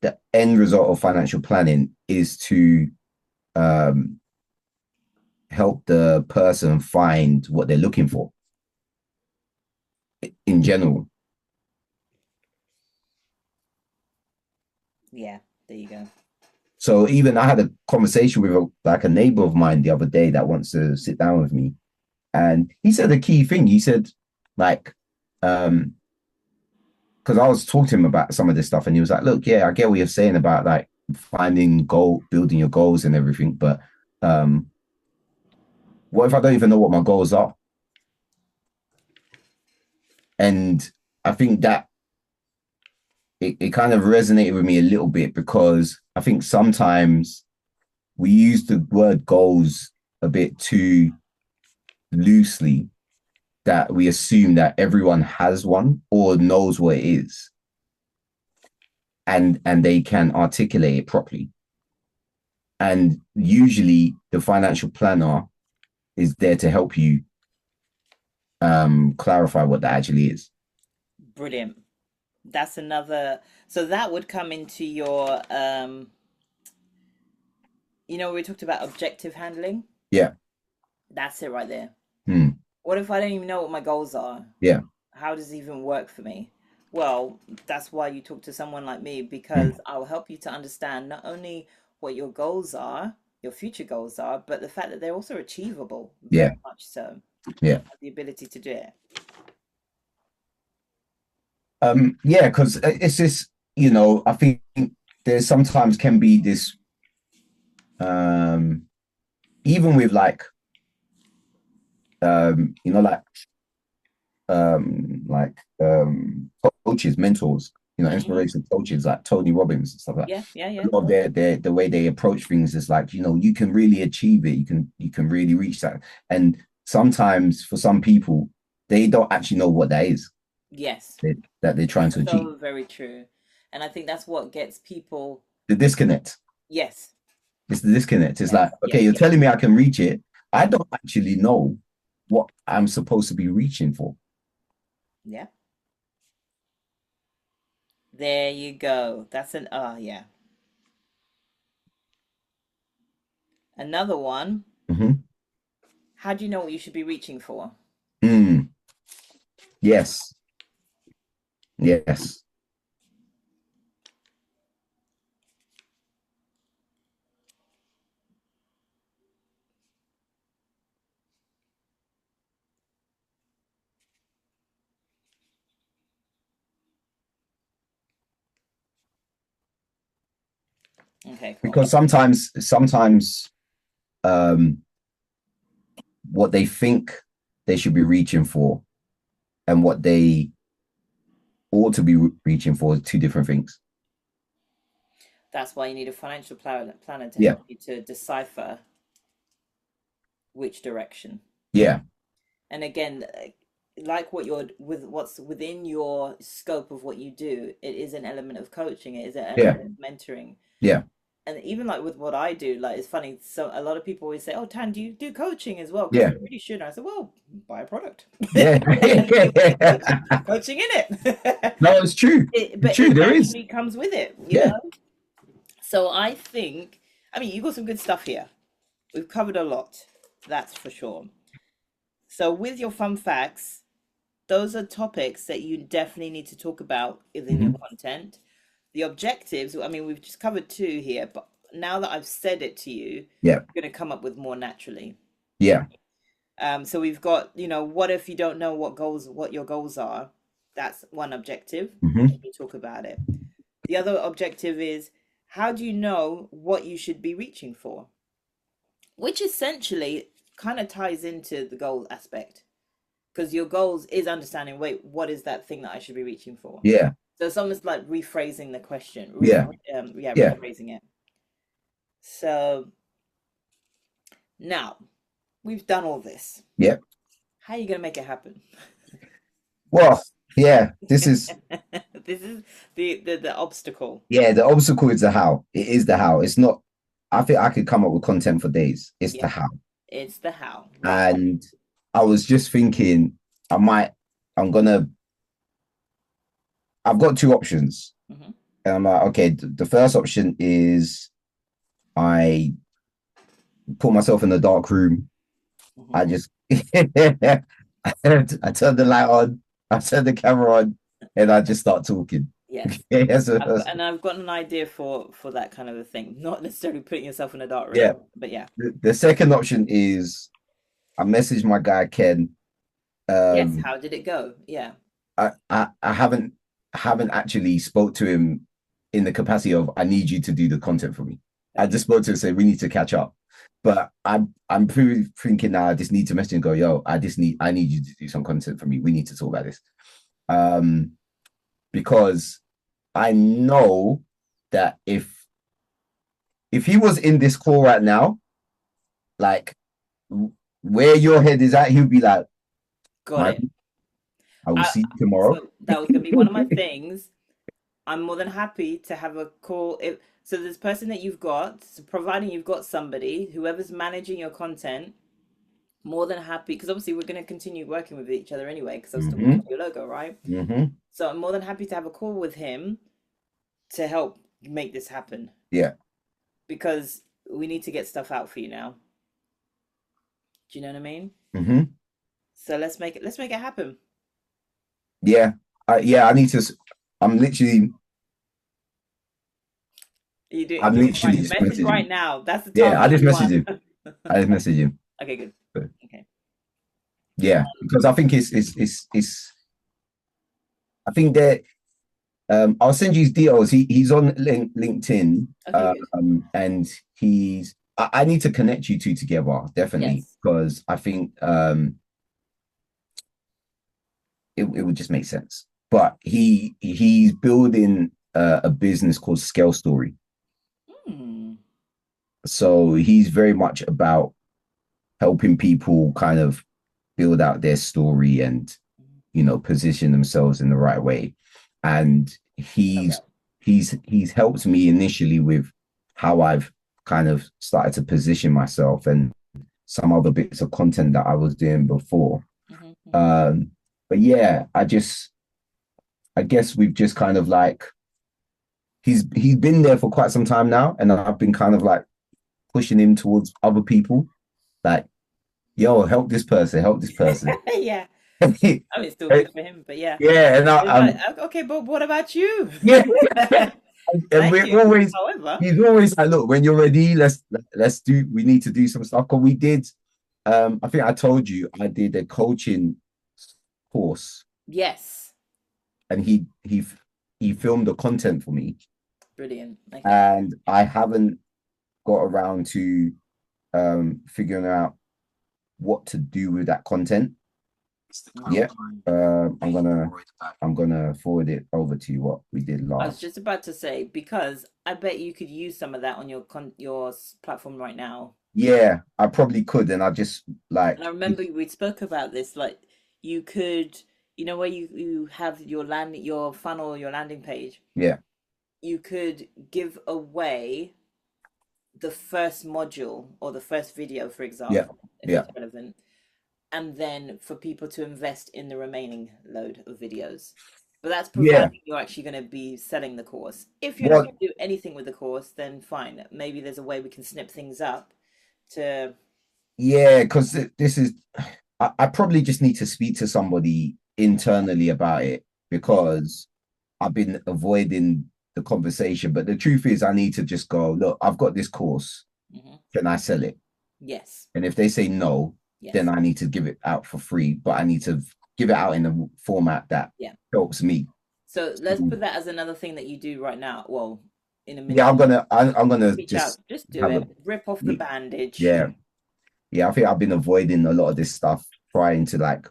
The end result of financial planning is to um, help the person find what they're looking for in general. Yeah. There you go. So even I had a conversation with like a neighbor of mine the other day that wants to sit down with me, and he said a key thing. He said like, because I was talking to him about some of this stuff, and he was like, "Look, yeah, I get what you're saying about like finding goal, building your goals and everything, but um, what if I don't even know what my goals are?" And I think that it kind of resonated with me a little bit because I think sometimes we use the word goals a bit too loosely, that we assume that everyone has one or knows what it is, and they can articulate it properly. And usually the financial planner is there to help you clarify what that actually is. Brilliant. That's another. So that would come into your, we talked about objective handling. Yeah. That's it right there. Hmm. What if I don't even know what my goals are? Yeah. How does it even work for me? Well, that's why you talk to someone like me, Hmm. because I'll help you to understand not only what your goals are, your future goals are, but the fact that they're also achievable, Yeah. very much so. You Yeah. have the ability to do it. Yeah, because it's this, I think there's sometimes can be this um even with like like coaches, mentors, Hmm. inspiration coaches like Tony Robbins and stuff like that. Yeah, yeah, A yeah. lot of their the way they approach things is like, you can really achieve it. You can really reach that. And sometimes for some people, they don't actually know what that is Yes. that they're trying to achieve. So very true. And I think that's what gets people. The disconnect. Yes, It's the disconnect. It's yes, like, okay, yes, you're yes. telling me I can reach it. I don't actually know what I'm supposed to be reaching for. Yeah. There you go. That's an yeah. Another one. Mm-hmm. How do you know what you should be reaching for? Mm, yes. Yes. Okay, cool. Because sometimes um what they think they should be reaching for and what they ought to be reaching for is two different things. That's why you need a financial planner to Yeah. help you to decipher which direction. Yeah. And again, like what you're with what's within your scope of what you do, it is an element of coaching, it is an Yeah. element of mentoring. Yeah. And even like with what I do, like it's funny. So a lot of people always say, "Oh, Tan, do you do coaching as well? Because Yeah. you really should." And I said, "Well, buy a product. Yeah. Coaching in it." No, it's true. It's But true. it There is. naturally comes with it, you Yeah. know? So I think, I mean, you got some good stuff here. We've covered a lot, that's for sure. So with your fun facts, those are topics that you definitely need to talk about within your Hmm. content. The objectives, I mean, we've just covered two here, but now that I've said it to you, Yeah. you're going to come up with more naturally. Yeah. So we've got, what if you don't know what your goals are? That's one objective. Hmm. You talk about it. The other objective is how do you know what you should be reaching for? Which essentially kind of ties into the goal aspect because your goals is understanding, wait, what is that thing that I should be reaching for? Yeah. So it's almost like rephrasing the question, Yeah. Yeah. rephrasing it. So now we've done all this. Yeah. How are you going to make it happen? Well, yeah. This is This is the obstacle. Yeah, the obstacle is the how. It is the how. It's not. I think I could come up with content for days. It's the Yeah, how. it's the how. Right. And I was just thinking, I might. I'm gonna. I've got two options, Hmm. and I'm like, okay. The first option is I put myself in the dark room. I Hmm. just I turn the light on. I turn the camera on, and I just start talking. Yes. Yeah, I've got an idea for that kind of a thing. Not necessarily putting yourself in a dark yeah. room, but yeah. The second option is I messaged my guy Ken. Yes. Um, How did it go? Yeah. I haven't actually spoke to him in the capacity of I need you to do the content for me. I Okay. just spoke to him and said we need to catch up. But I'm pretty thinking now I just need to message and go, yo, I need you to do some content for me. We need to talk about this. Um, because I know that if he was in this call right now, like where your head is at, he'll be like, Got my it. I will I, see you tomorrow. so that was gonna be one of my things. I'm more than happy to have a call. If so, this person that you've got, so providing you've got somebody, whoever's managing your content, more than happy because obviously we're going to continue working with each other anyway because I've still got Mm-hmm. your logo, right? Mm-hmm. So I'm more than happy to have a call with him to help make this happen Yeah. because we need to get stuff out for you now. Do you know what I mean? Mm-hmm. So let's make it happen. Yeah. Yeah, I need to I'm literally I'm Do it literally right. just Message messaging. right now. That's the Yeah, task I number just messaged one. him. I just messaged him. Okay, good. Okay. Yeah, because I think it's I think that I'll send you his details. He's on LinkedIn, Okay, good. and I need to connect you two together definitely Yes. because I think it would just make sense. But he's building a business called Scale Story, Hmm. so he's very much about helping people kind of build out their story and position themselves in the right way. And Okay. he's helped me initially with how I've kind of started to position myself and some other bits of content that I was doing before. Hmm. Um, but yeah, I guess we've just kind of like he's been there for quite some time now, and I've been kind of like pushing him towards other people, like, yo, help this person. Yeah. yeah, I mean, it's still good for him, but yeah. and It's like, okay, but what about you? yeah, and Thank we're you. always However, he's always like, look, when you're ready, let's do. We need to do some stuff. Cause we did. I think I told you I did a coaching course, yes. and he filmed the content for me, Brilliant. Okay. and I haven't got around to figuring out what to do with that content. Yeah, I'm gonna forward it over to you what we did I was last. just about to say because I bet you could use some of that on your platform right now. Yeah, I probably could, and I just And I like remember we spoke about this. Like you could, where you have your funnel, your landing page. yeah, You could give away the first module or the first video, for yeah, example, if yeah, it's relevant, and then for people to invest in the remaining load of videos. But that's yeah. providing you're actually going to be selling the course. If you're not What? going to do anything with the course, then fine. Maybe there's a way we can snip things up to. Yeah, because this is. I probably just need to speak to somebody internally about it because I've been avoiding the conversation. But the truth is, I need to just go. Look, I've got this course. Mhm. Can I sell it? Yes, And if they say no, then yes, I need to give it out for free. But I need to give it out in a format that yeah. helps me. So let's put that as another thing that you do right now. Well, in a Yeah, minute, I'm gonna reach out, just just do have a it, rip off the bandage. yeah. Yeah, I think I've been avoiding a lot of this stuff, trying to like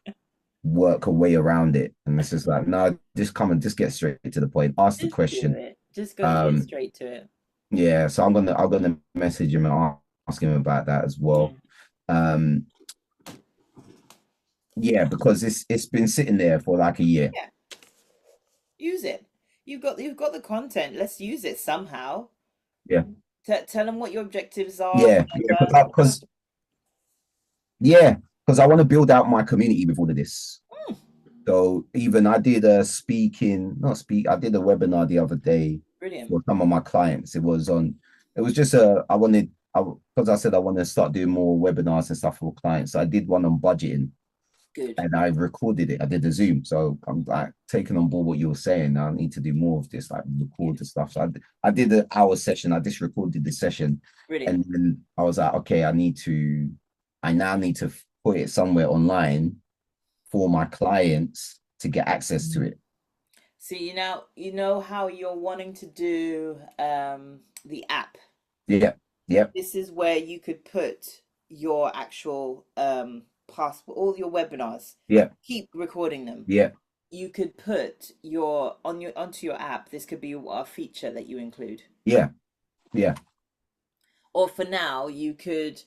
work a way around it. And it's just like, no, just come and just get straight to the point. Ask the Just do question. it. Just go get Um, straight to it. yeah, so I'm gonna message him and ask him about that as well. Mm. Um, yeah, because it's been sitting there for like a year. Yeah, use it. You've got the content. Let's use it somehow. Yeah, Tell them what your objectives are, yeah, whatever. because yeah, because I want to build out my community with all of this. Mm, So even I did a speaking, not speak, I did a webinar the other day brilliant. for some of my clients. It was just because I said I want to start doing more webinars and stuff for clients. So I did one on budgeting. Good. and I recorded it. I did a Zoom, so I'm like taking on board what you were saying. I need to do more of this, like record the stuff. So I did an hour session. I just recorded the session, Brilliant. and then I was like, okay, I now need to put it somewhere online for my clients to get access to it. So you know how you're wanting to do the app. Yeah, yeah, This is where you could put your actual passport, all your webinars. yeah, Keep recording them. yeah, You could put your on your onto your app. This could be a feature that you include. yeah, yeah, Or for now, you could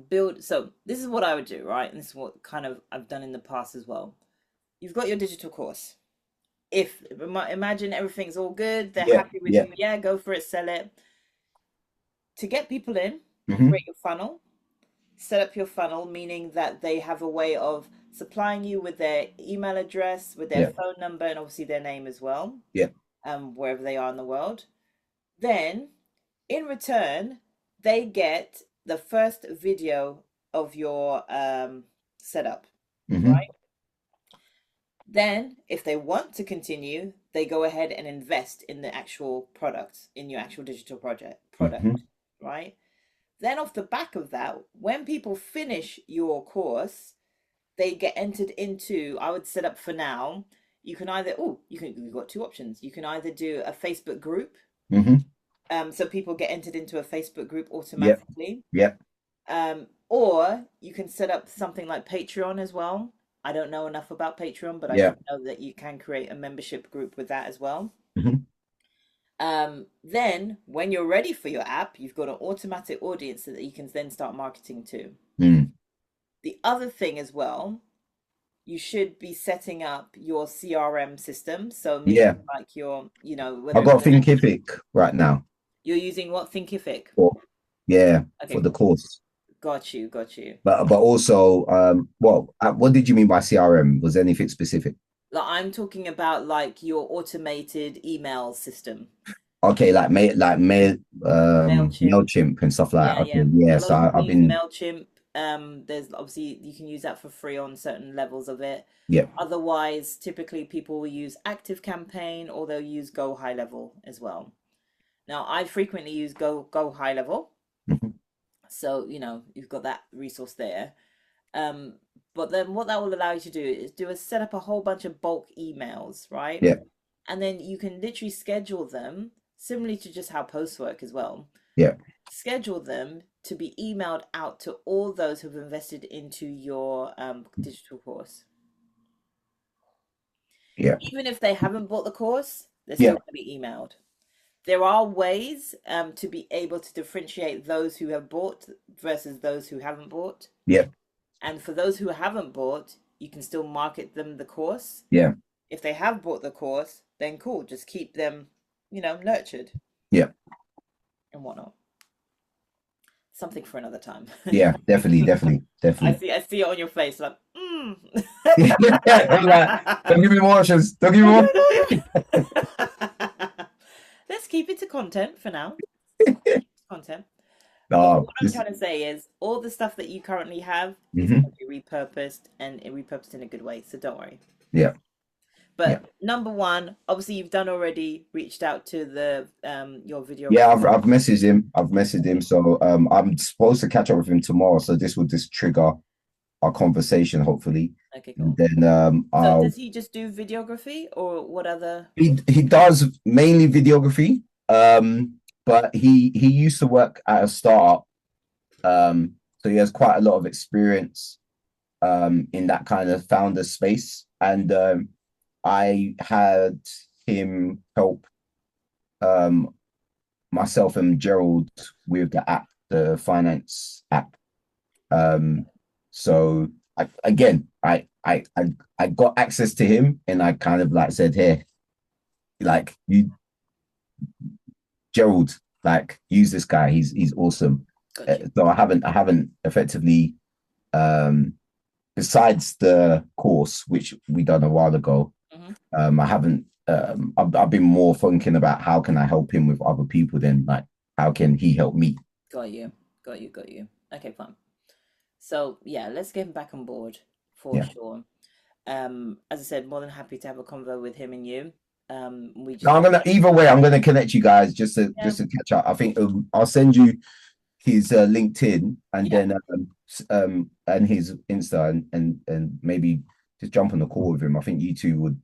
build. So this is what I would do, right? And this is what kind of I've done in the past as well. You've got your digital course. If imagine everything's all good, they're yeah, happy with yeah. you, yeah, go for it, sell it. To get people in, Hmm. create your funnel, set up your funnel, meaning that they have a way of supplying you with their email address, with their Yeah, phone number, and obviously their name as well, yeah, wherever they are in the world. Then, in return, they get the first video of your setup, hmm, right? Then, if they want to continue, they go ahead and invest in the actual product, in your actual digital hmm, product, right? Then, off the back of that, when people finish your course, they get entered into, I would set up for now, you can either, you've got two options. You can either do a Facebook group, hmm. so people get entered into a Facebook group Yeah, automatically, yeah, or you can set up something like Patreon as well. I don't know enough about Patreon, but I do yeah. know that you can create a membership group with that as well. Hmm. Then, when you're ready for your app, you've got an automatic audience that you can then start marketing to. Mm. The other thing as well, you should be setting up your CRM system. So, meaning Yeah. like your, I whether it's got Thinkific right now. you're using what Thinkific. For, yeah, Okay, for the course. got you. But also, what did you mean by CRM? Was there anything specific? Like I'm talking about like your automated email system. Okay, MailChimp. Mailchimp and stuff like Yeah, that. Okay, yeah. yeah. A lot So of people I've use been, MailChimp. There's obviously you can use that for free on certain levels of it. yeah, Otherwise, typically people will use Active Campaign or they'll use Go High Level as well. Now, I frequently use Go High Level, mhm, so you've got that resource there. Um, but then what that will allow you to do is set up a whole bunch of bulk emails, right? yeah, And then you can literally schedule them, similarly to just how posts work as well. yeah, Schedule them to be emailed out to all those who've invested into your digital course. yeah, Even if they haven't bought the course, they're yeah, still going to be emailed. There are ways to be able to differentiate those who have bought versus those who haven't bought. yeah, And for those who haven't bought, you can still market them the course. yeah, If they have bought the course, then cool, just keep them, nurtured yeah, and whatnot. Something for another time. yeah. Definitely, definitely, definitely. I see it on your face, like, I'm like, don't give me more options. Don't give me no, more. Let's keep it to content for now. Content. But No, what I'm trying to say is all the stuff that you currently have is mhm, going to be repurposed and repurposed in a good way. So don't worry. yeah, yeah, But number one, obviously you've done already, reached out to the your yeah. videographer. I've messaged him. I've messaged him. Okay, So I'm supposed to catch up with him tomorrow. So this will just trigger our conversation, hopefully. okay, And cool. then So I'll does he just do videography or what other? he does mainly videography. But he used to work at a startup. So he has quite a lot of experience in that kind of founder space. And I had him help um myself and Gerald with the app, the finance app. Um, so I got access to him and I kind of like said, "Here, like you Gerald, like use this guy. He's awesome." Got you. So I haven't effectively besides the course which we done a while ago. Hmm. I haven't. I've been more thinking about how can I help him with other people than like how can he help me. Got you. Got you. Okay, fine. So yeah, let's get him back on board for Yeah. sure. As I said, more than happy to have a convo with him and you. We No, just I'm need, gonna either way. I'm gonna connect you guys yeah, just to catch up. I think I'll send you his LinkedIn and yeah, then and his Insta and maybe just jump on the call with him. I think you two would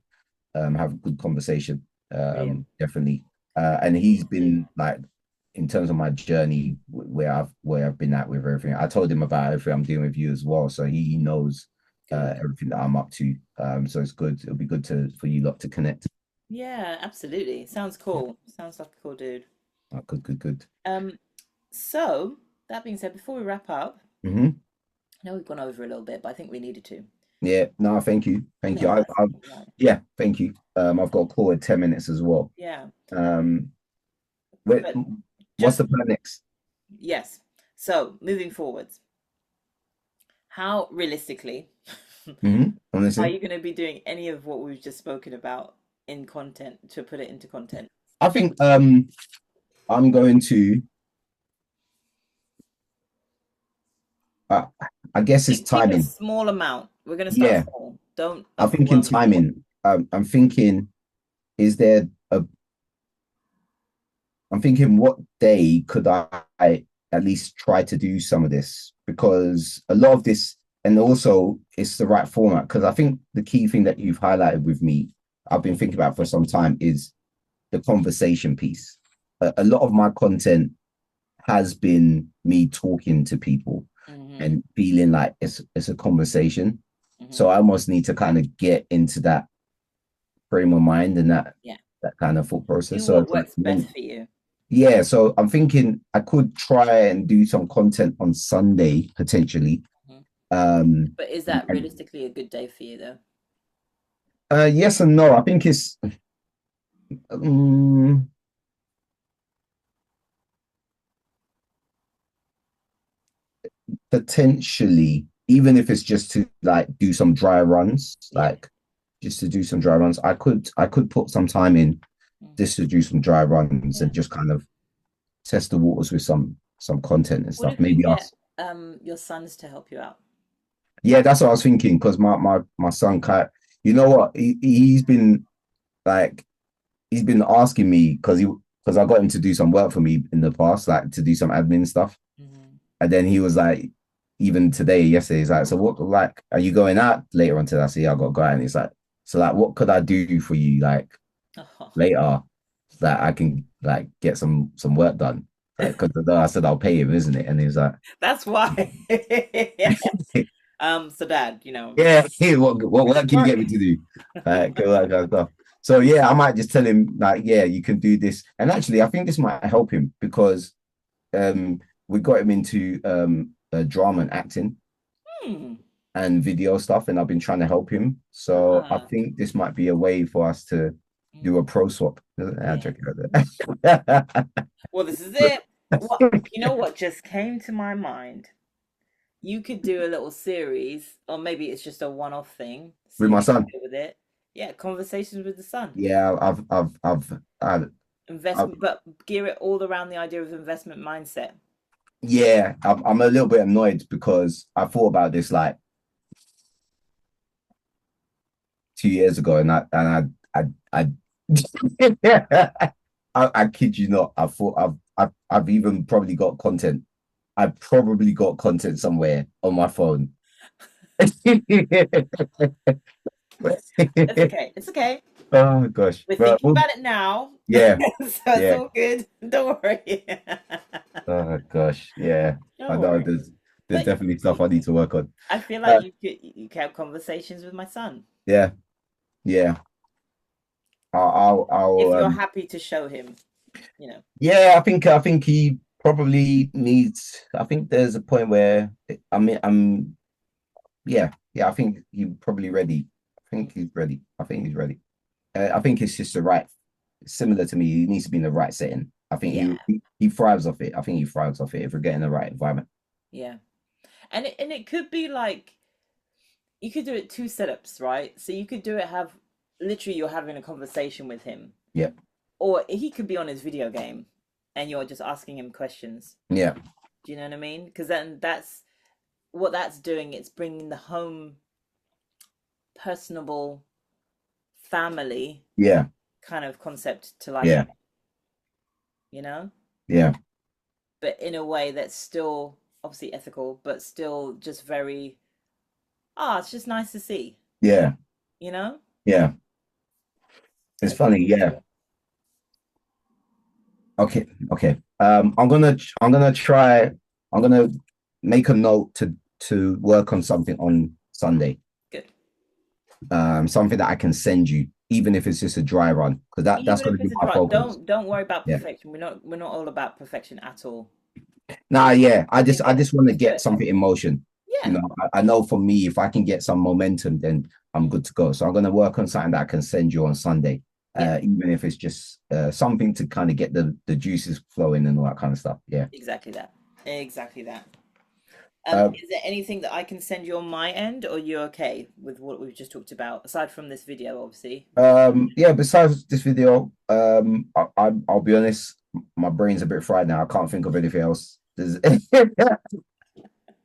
have a good conversation. brilliant. Definitely. And We he's need to. been like in terms of my journey where I've been at with everything. I told him about everything I'm doing with you as well, so he knows Good. everything that I'm up to. So it's good. It'll be good to for you lot to connect. Yeah, absolutely. Sounds cool. Sounds like a cool dude. Good, good, good. Um, so that being said, before we wrap up, Hmm. I know we've gone over a little bit, but I think we needed to. Yeah, no, thank you. Thank you. No, that's I right. yeah, thank you. I've got a call in 10 minutes as well. Yeah, Um, wait, but what's just the plan next? yes. So moving forwards, how realistically are Honestly, you going to be doing any of what we've just spoken about in content to put it into content? I think I'm going to uh, I guess it's Keep a timing. small amount. We're going to start Yeah, small. Don't I think in overwhelm yourself. timing. I'm thinking, is there a I'm thinking, what day could I at least try to do some of this? Because a lot of this, and also it's the right format. Because I think the key thing that you've highlighted with me, I've been thinking about for some time, is the conversation piece. A lot of my content has been me talking to people Hmm. and feeling like it's a conversation. Hmm. So I almost need to kind of get into that frame of mind and Yeah. that kind of thought process. Do So what it's like, works best for you. yeah, so I'm thinking I could try and do some content on Sunday potentially. Mhm. Um, But is that realistically a good day for you, though? yes and no. I think it's um, potentially, even if it's just to like do some dry runs, Yeah. like just to do some dry runs. I could put some time in Mm. just to do some dry runs Yeah. and just kind of test the waters with some content and What stuff. if you Maybe get us. your sons to help you out? Yeah, that's what I was thinking because my son, Kai, you know what? He's been like he's been asking me because I got him to do some work for me in the past, like to do some admin stuff. Hmm. And then he was like, even today, yesterday, he's like, so what like are you going out later on today? I said, yeah, I gotta go out. And he's like, so like what could I do for you like Oh, later so that I can like get some work done? Because I said I'll pay him, isn't it? And he was like, that's why. Yeah. So Dad, yeah, what with the work can you work. get me to do? All that kind of stuff. So yeah, I might just tell him like, yeah, you can do this. And actually, I think this might help him because we got him into drama and acting Hmm. and video stuff, and I've been trying to help him. So I Ah. think this might be a way for us to do Mm. a pro swap. I'm Yeah. joking about that. Well, this is it. What you know what just came to my mind? You could do a little series, or maybe it's just a one-off thing. See With if my you can son. do with it. Yeah, conversations with the sun. Yeah, I've Investment, but gear it all around the idea of investment mindset. yeah, I'm a little bit annoyed because I thought about this like 2 years ago, and I kid you not, I thought I've even probably got content. I've probably got content somewhere on my phone. It's okay. It's okay. Oh gosh, We're but thinking about it now, so yeah, it's yeah. all good. Don't worry. Oh gosh, yeah. I Don't know worry. there's But definitely stuff I need to work on. I feel like Uh, you could have conversations with my son yeah, yeah. I'll if you're happy to show him. yeah. I think he probably needs. I think there's a point where I'm yeah, yeah. I think he's probably ready. I think he's ready. I think he's ready. I think it's just the right, similar to me. He needs to be in the right setting. I think Yeah, he thrives off it. I think he thrives off it if we're getting the right environment. yeah. And it could be like you could do it two setups, right? So you could do it have literally you're having a conversation with him, Yeah, or he could be on his video game and you're just asking him questions. yeah, Do you know what I mean? Because then that's what that's doing. It's bringing the home personable family Yeah. kind of concept to life, Yeah. you know, Yeah. but in a way that's still obviously ethical, but still just very, it's just nice to see, Yeah. you know? Yeah. It's That's funny. Yeah. Okay. Okay. I'm gonna try. I'm gonna make a note to work on something on Sunday. good. Something that I can send you, even if it's just a dry run, because that's Even gonna if be it's a my dry, focus. don't worry about Yeah. perfection. We're not all about perfection at all. Nah, yeah. I Do just I it. just want to Just do get it. something in motion. You Yeah, know, I know for me, if I can get some momentum, then I'm good to go. So I'm gonna work on something that I can send you on Sunday. yeah, Even if it's just something to kind of get the juices flowing and all that kind of stuff. Yeah. exactly that. Exactly that. Uh, Is there anything that I can send you on my end, or you're okay with what we've just talked about, aside from this video, obviously? yeah, besides this video, I'll be honest, my brain's a bit fried now. I can't think of anything else. There's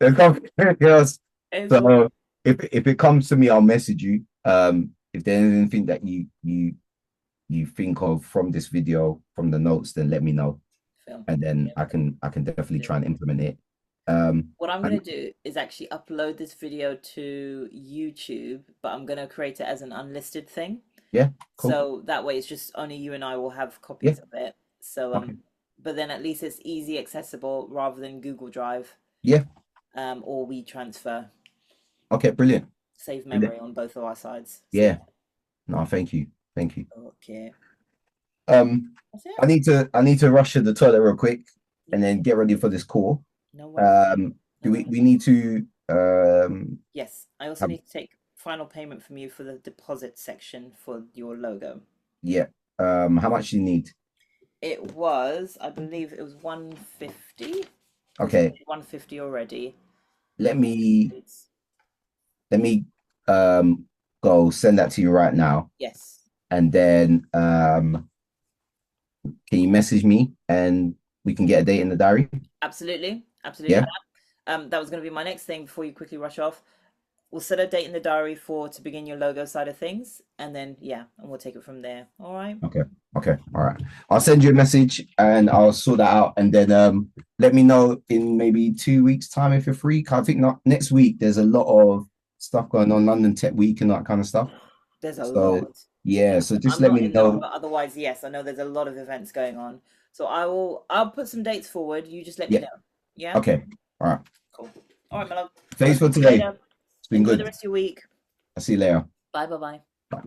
nothing else. It's all So if it comes to me, I'll message you. If there's anything that you think of from this video, from the notes, then let me know, film. and then Yeah, I can definitely do. try and implement it. What I'm And gonna do is actually upload this video to YouTube, but I'm gonna create it as an unlisted thing. yeah, cool. So that way it's just only you and I will have Yeah, copies of it. So okay. but then at least it's easy accessible rather than Google Drive, Yeah, or we transfer, okay, brilliant, save brilliant. memory on both of our sides. So Yeah, yeah. no, thank you, thank you. Okay. Um, That's it. I need to rush to the toilet real quick and Yeah. then get ready for this call. No worries. Um, No do we worries. we need to Yes. I also have, need to take final payment from you for the deposit section for your logo. yeah, how much do you need? It was, I believe it was 150. We've Okay, paid 150 already. let me let me go send that to you right now, Yes. and then can you message me and we can get a date in the diary? Absolutely. Absolutely Yeah. can. That was going to be my next thing before you quickly rush off. We'll set a date in the diary for to begin your logo side of things, and then yeah, and we'll take it from there. All right. Okay. Okay. All right. I'll send you a message and I'll sort that out, and then let me know in maybe 2 weeks' time if you're free. 'Cause I think not next week there's a lot of stuff going on, London Tech Week and that kind of stuff. There's a So lot. yeah, Yeah, so just I'm let not me in them, know. but otherwise, yes, I know there's a lot of events going on. So I'll put some dates forward. You just let me Yeah. know. Yeah? Okay. All right. Cool. All right, my love. I'll Thanks for speak to you today. later. It's been Enjoy the good. rest of your week. I'll see you later. Bye bye bye. Bye.